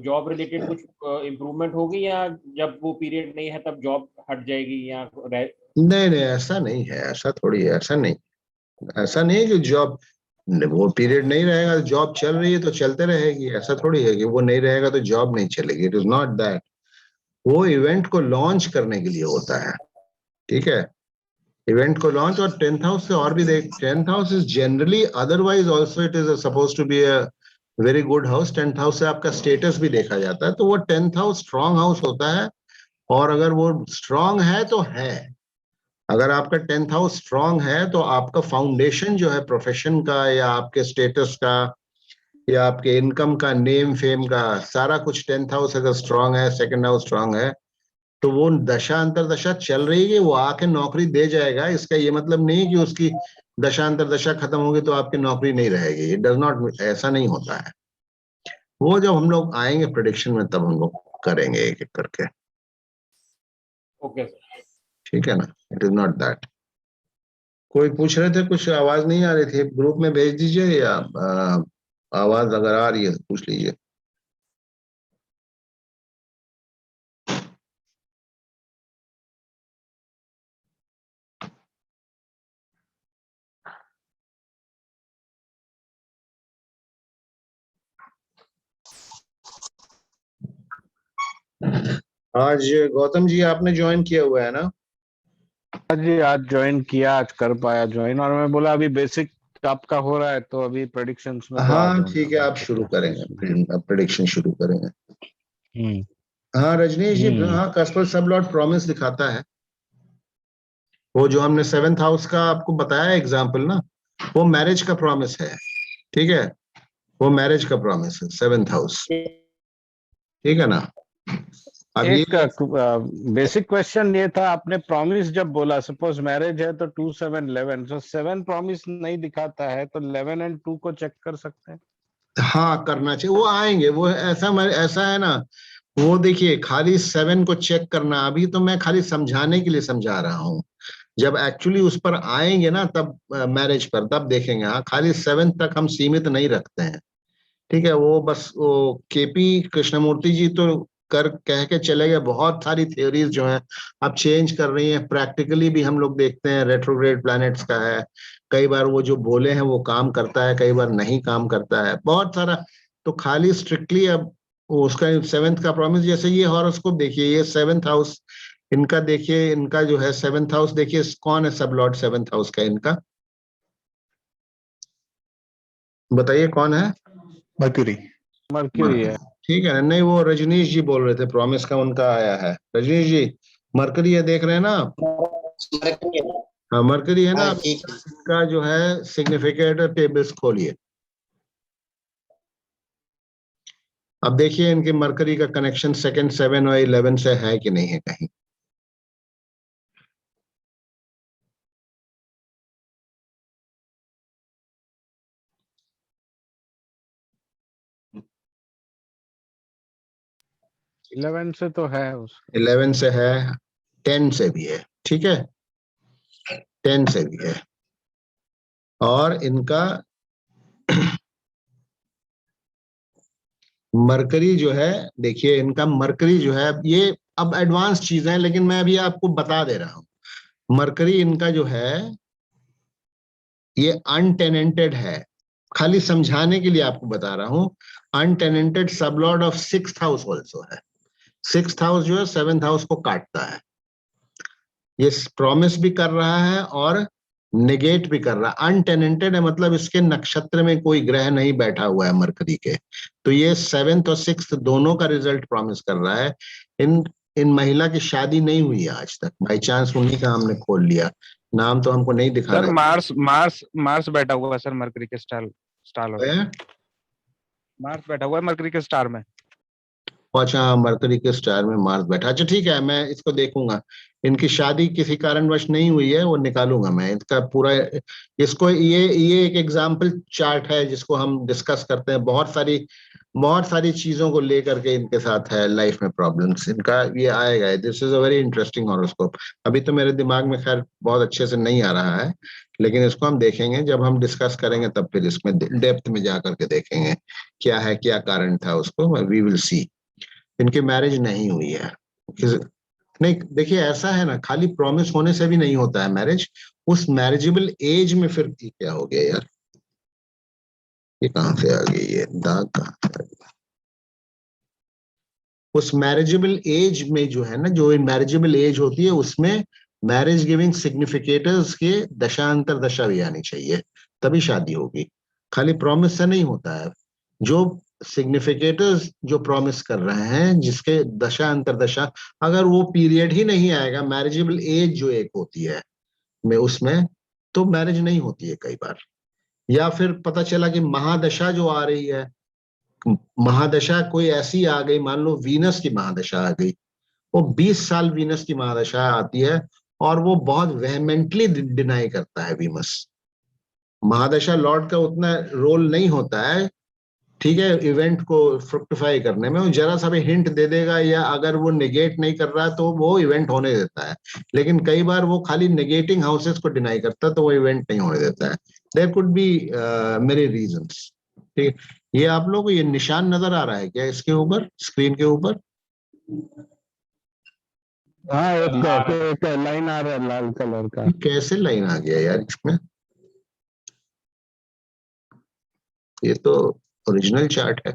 जॉब रिलेटेड कुछ इम्प्रूवमेंट होगी, या जब वो पीरियड नहीं है तब जॉब हट जाएगी, या नहीं नहीं, ऐसा नहीं है, ऐसा थोड़ी है, ऐसा नहीं है कि जॉब, वो पीरियड नहीं रहेगा, जॉब चल रही है तो चलते रहेगी, ऐसा थोड़ी है कि वो नहीं रहेगा तो जॉब नहीं चलेगी। It is not that. वो इवेंट को लॉन्च करने के लिए होता है, ठीक है। इवेंट को लॉन्च, और 10th हाउस से और भी देख, 10th house is generally otherwise also it is suppose to be a very good house. 10th house से आपका स्टेटस भी देखा जाता है, तो वो 10th हाउस स्ट्रांग हाउस होता है। और अगर वो स्ट्रांग है तो है, अगर आपका 10th हाउस स्ट्रांग है तो आपका फाउंडेशन जो है प्रोफेशन का, या आपके स्टेटस का, या आपके इनकम का, नेम फेम का, सारा कुछ 10th हाउस अगर स्ट्रांग है, सेकंड हाउस स्ट्रांग है, तो वो दशा अंतरदशा चल रही है, वो आके नौकरी दे जाएगा। इसका ये मतलब नहीं कि उसकी दशा अंतरदशा खत्म होगी तो आपकी नौकरी नहीं रहेगी। इट डज नॉट, ऐसा नहीं होता है। वो जब हम लोग आएंगे प्रेडिक्शन में तब हम लोग करेंगे एक एक करके, ओके सर। ठीक है ना। It is not that. कोई पूछ रहे थे, कुछ आवाज नहीं आ रही थी, ग्रुप में भेज दीजिए, या आवाज अगर आ रही है तो पूछ लीजिए। आज गौतम जी आपने ज्वाइन किया हुआ है ना? जी आज ज्वाइन किया, आज कर पाया ज्वाइन, और मैं बोला अभी बेसिक आपका हो रहा है तो अभी प्रेडिक्शंस में तो आ हाँ जाऊंगा ठीक है, मैं आप तो शुरू करेंगे, क्या। अब प्रेडिक्शन शुरू करेंगे। हम्म हाँ रजनीश जी, हाँ कस्पर सब लॉट प्रॉमिस दिखाता है। वो जो हमने 7th हाउस का आपको बताया एग्जाम्पल ना, वो मैरिज का प्रॉमिस है, ठीक है। वो मैरिज का प्रॉमिस है 7th हाउस, ठीक है ना। अब ये एक बेसिक क्वेश्चन ये था, आपने प्रॉमिस जब बोला, सपोज मैरिज है तो 2 7 11, तो 7 प्रॉमिस नहीं दिखाता है तो 11 एंड 2 को चेक कर सकते हैं। हाँ करना चाहिए, वो आएंगे, वो ऐसा है ना। वो देखिए, खाली 7 को चेक करना, अभी तो मैं खाली समझाने के लिए समझा रहा हूँ। जब एक्चुअली उस पर आएंगे ना, तब मैरिज पर तब देखेंगे। हाँ खाली 7 तक हम सीमित नहीं रखते हैं, ठीक है। वो बस वो केपी कृष्णमूर्ति जी तो कर कह के चले गए, बहुत सारी थ्योरीज जो हैं अब चेंज कर रही हैं। प्रैक्टिकली भी हम लोग देखते हैं, रेट्रोग्रेड प्लैनेट्स का है, कई बार वो जो बोले हैं वो काम करता है, कई बार नहीं काम करता है, बहुत सारा। तो खाली स्ट्रिक्टली अब वो उसका 7th का प्रॉमिस, जैसे ये हॉरोस्कोप देखिए, ये 7th हाउस इनका देखिए, इनका जो है 7th हाउस देखिए, कौन है सब लॉर्ड 7th हाउस का इनका, बताइए कौन है? मर्क्यूरी। मर्क्यूरी है। ठीक है। नहीं, वो रजनीश जी बोल रहे थे, प्रॉमिस का उनका आया है। रजनीश जी, मरकरी है, देख रहे हैं ना आप? हाँ मरकरी है ना, आप इसका जो है सिग्निफिकेट टेबल्स खोलिए। अब देखिए इनके मरकरी का कनेक्शन सेकंड 7 और 11 से है कि नहीं है कहीं। इलेवन से तो है उसका। 11 से है, 10 से भी है, ठीक है, 10 से भी है। और इनका मरकरी जो है, देखिए इनका मरकरी जो है, ये अब एडवांस चीजें हैं, लेकिन मैं अभी आपको बता दे रहा हूं। मरकरी इनका जो है ये अनटेनेंटेड है, खाली समझाने के लिए आपको बता रहा हूं। Untenanted sublord of 6th house also है। 6th हाउस जो है 7th हाउस को काटता है। ये प्रॉमिस भी कर रहा है और निगेट भी कर रहा है। अनटेनेंटेड है मतलब इसके नक्षत्र में कोई ग्रह नहीं बैठा हुआ है मरकरी के, तो ये 7th और 6th दोनों का रिजल्ट प्रॉमिस कर रहा है। इन इन महिला की शादी नहीं हुई है आज तक, बाई चांस उन्हीं का हमने खोल लिया, नाम तो हमको नहीं सर दिखाना मार्स मार्स मार्स बैठा हुआ है सर मरकरी के स्टार स्टार में। है। मार्स बैठा हुआ है मरकरी के स्टार में। अच्छा मरकरी के स्टार में मार्स बैठा, अच्छा ठीक है, मैं इसको देखूंगा। इनकी शादी किसी कारणवश नहीं हुई है, वो निकालूंगा मैं इसका पूरा। इसको ये एक एग्जाम्पल चार्ट है जिसको हम डिस्कस करते हैं, बहुत सारी चीजों को लेकर के इनके साथ है लाइफ में प्रॉब्लम्स इनका, ये आएगा। This is a very interesting horoscope. अभी तो मेरे दिमाग में खैर बहुत अच्छे से नहीं आ रहा है, लेकिन इसको हम देखेंगे जब हम डिस्कस करेंगे, तब फिर इसमें डेप्थ में जा करके देखेंगे क्या है, क्या कारण था उसको, वी विल सी। इनकी मैरिज नहीं हुई है नहीं, देखिए ऐसा है ना, खाली प्रॉमिस होने से भी नहीं होता है मैरिज, उस मैरिजेबल एज में फिर क्या हो गया यार, ये कहां से आ गई, ये दाग कहां से आ गई? उस मैरिजेबल एज में जो है ना, जो मैरिजेबल एज होती है उसमें मैरिज गिविंग सिग्निफिकेटर्स के दशांतर दशा भी आनी चाहिए, तभी शादी होगी। खाली प्रॉमिस से नहीं होता है। जो सिग्निफिकेटर्स जो प्रॉमिस कर रहे हैं, जिसके दशा अंतर दशा, अगर वो पीरियड ही नहीं आएगा, मैरिजेबल एज जो एक होती है में उसमें, तो मैरिज नहीं होती है कई बार। या फिर पता चला कि महादशा जो आ रही है, महादशा कोई ऐसी आ गई, मान लो वीनस की महादशा आ गई, वो 20 साल वीनस की महादशा आती है और वो बहुत वेहमेंटली डिनाई करता है वीनस। महादशा लॉर्ड का उतना रोल नहीं होता है, ठीक है, इवेंट को फ्रुक्टिफाई करने में, वो जरा सा भी हिंट दे देगा, या अगर वो नेगेट नहीं कर रहा तो वो इवेंट होने देता है। लेकिन कई बार वो खाली नेगेटिंग हाउसेस को डिनाई करता है, तो वो इवेंट नहीं होने देता है। There could be many reasons. ठीक है, ये आप लोगों को ये निशान नजर आ रहा है क्या इसके ऊपर, स्क्रीन के ऊपर? हाँ, एक लाइन आ रहा है लाल कलर का। कैसे लाइन आ गया यार इसमें? ये तो ओरिजिनल चार्ट है।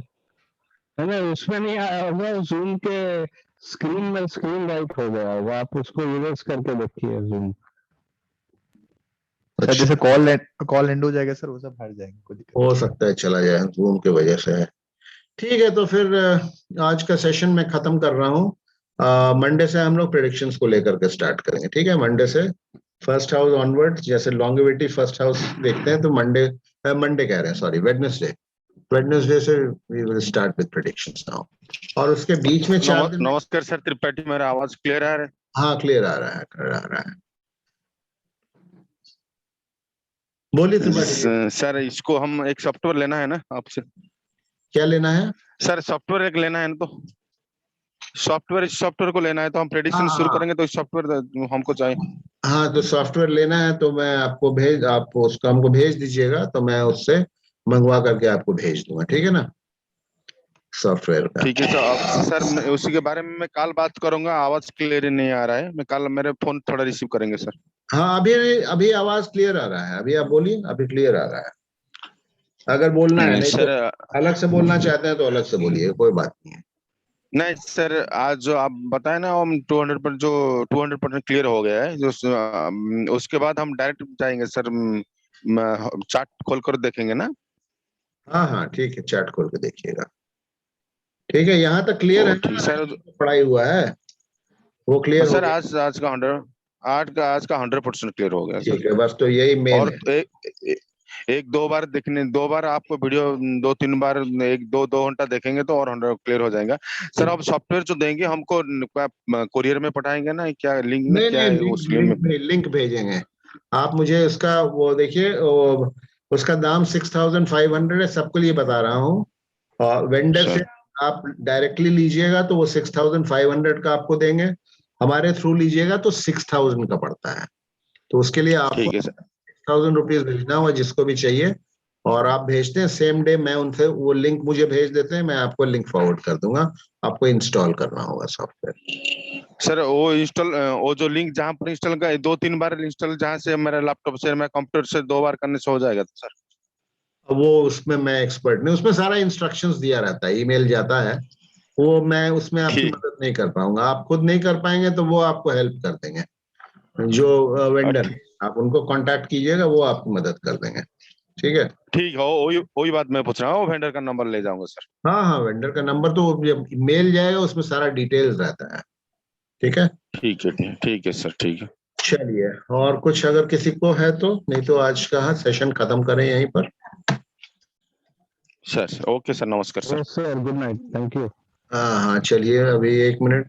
नहीं, उसमें नहीं आया होगा, जूम के स्क्रीन में स्क्रीन राइट हो गया होगा, आप उसको रिवर्स करके देखिए जूम। सर जैसे कॉल एंड हो जाएगा सर, वो सब हट जाएंगे, कोई दिक्कत हो सकता है चला जाए, जूम की वजह से है। ठीक है, तो फिर आज का सेशन मैं खत्म कर रहा हूँ। मंडे से हम लोग प्रेडिक्शंस को लेकर के स्टार्ट करेंगे, ठीक है? मंडे से फर्स्ट हाउस ऑनवर्ड, जैसे लॉन्गेविटी फर्स्ट हाउस देखते हैं, तो मंडे कह रहे हैं, सॉरी, वेडनेसडे से we will start with predictions now. और उसके बीच में 4 दिन। नमस्कार सर त्रिपाठी, मेरा आवाज क्लियर आ रहा है? हाँ क्लियर आ रहा है, क्लियर आ रहा है, बोलिए त्रिपाठी। सर इसको हम एक सॉफ्टवेयर लेना है ना आपसे? क्या लेना है सर सॉफ्टवेयर एक लेना है ना, तो सॉफ्टवेयर को लेना है, तो हम प्रेडिक्शन शुरू हाँ करेंगे, तो सॉफ्टवेयर हमको चाहिए। हाँ, तो सॉफ्टवेयर लेना है तो मैं आपको आप उसको हमको भेज दीजिएगा, तो मैं उससे मंगवा करके आपको भेज दूंगा, ठीक है ना, सॉफ्टवेयर का। ठीक है सर। अब सर मैं उसी के बारे में मैं कल बात करूंगा, आवाज क्लियर नहीं आ रहा है, मैं कल मेरे फोन थोड़ा रिसीव करेंगे सर। हाँ अभी अभी आवाज क्लियर आ रहा है, अभी आप बोलिए, अभी क्लियर आ रहा है, अगर बोलना है, नहीं तो सर अलग से बोलना चाहते हैं तो अलग से बोलिए, कोई बात नहीं है। नहीं सर, आज जो आप बताए ना, हम 200% जो 200% क्लियर हो गया है, जो उसके बाद हम डायरेक्ट जाएंगे सर, चार्ट खोल कर देखेंगे ना। हाँ हाँ ठीक है, चैट खोल के देखिएगा, ठीक है, यहाँ तक क्लियर है ठीक ना, सर। पढ़ाई हुआ है वो क्लियर हो सर गया। आज का 100% क्लियर हो गया सर। ठीक है, बस तो यही मेन और है। एक दो बार आपको वीडियो, 2-3 बार, एक दो घंटा देखेंगे तो और 100 क्लियर हो जाएगा सर। अब सॉफ्टवेयर जो देंगे हमको, कोरियर में पढ़ाएंगे ना, क्या लिंक नहीं क्या नहीं, है लिंक उस लिंक में? लिंक भेजेंगे। आप मुझे उसका वो देखिए, उसका दाम 6500 है, सबके लिए बता रहा हूँ। और वेंडर से सर आप डायरेक्टली लीजिएगा तो वो 6500 का आपको देंगे, हमारे थ्रू लीजिएगा तो 6000 का पड़ता है। तो उसके लिए आपको ठीक है सर। 1000 रुपीज भेजना होगा जिसको भी चाहिए, और आप भेजते हैं सेम डे, मैं उनसे वो लिंक मुझे भेज देते हैं, मैं आपको लिंक फॉरवर्ड कर दूंगा, आपको इंस्टॉल करना होगा सॉफ्टवेयर। सर वो जो लिंक जहाँ पर इंस्टॉल का 2-3 बार इंस्टॉल, जहाँ से मेरा लैपटॉप से, मैं कंप्यूटर से 2 बार करने से हो जाएगा तो सर? अब वो उसमें मैं एक्सपर्ट नहीं, उसमें सारा इंस्ट्रक्शंस दिया रहता है, ईमेल जाता है, वो मैं उसमें आपकी ठीक। मदद नहीं कर पाऊंगा, आप खुद नहीं कर पाएंगे तो वो आपको हेल्प कर देंगे, जो वेंडर, ठीक। आप उनको कांटेक्ट कीजिएगा, वो आपकी मदद कर देंगे, ठीक है? ठीक है, वही वही बात मैं पूछ रहा हूँ, वेंडर का नंबर ले जाऊंगा सर। हाँ हाँ, वेंडर का नंबर तो मेल जाएगा, उसमें सारा डिटेल्स रहता है, ठीक है? ठीक है सर, ठीक है। चलिए, और कुछ अगर किसी को है तो, नहीं तो आज का सेशन खत्म करें यहीं पर। सर ओके सर, नमस्कार sir. Sir good night, thank you. हाँ हाँ, चलिए अभी 1 मिनट।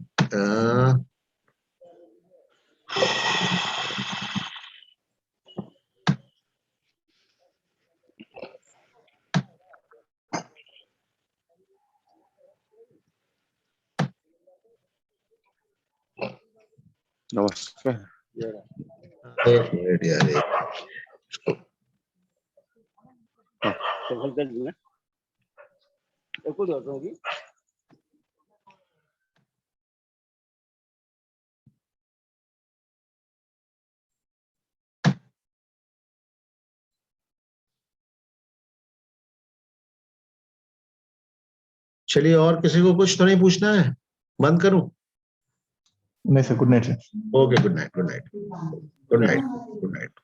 नमस्कार। 1 मिनट यार, चलिए, और किसी को कुछ तो नहीं पूछना है? बंद करूं? नहीं sir, good night sir. Okay, good night, good night, good night, good night.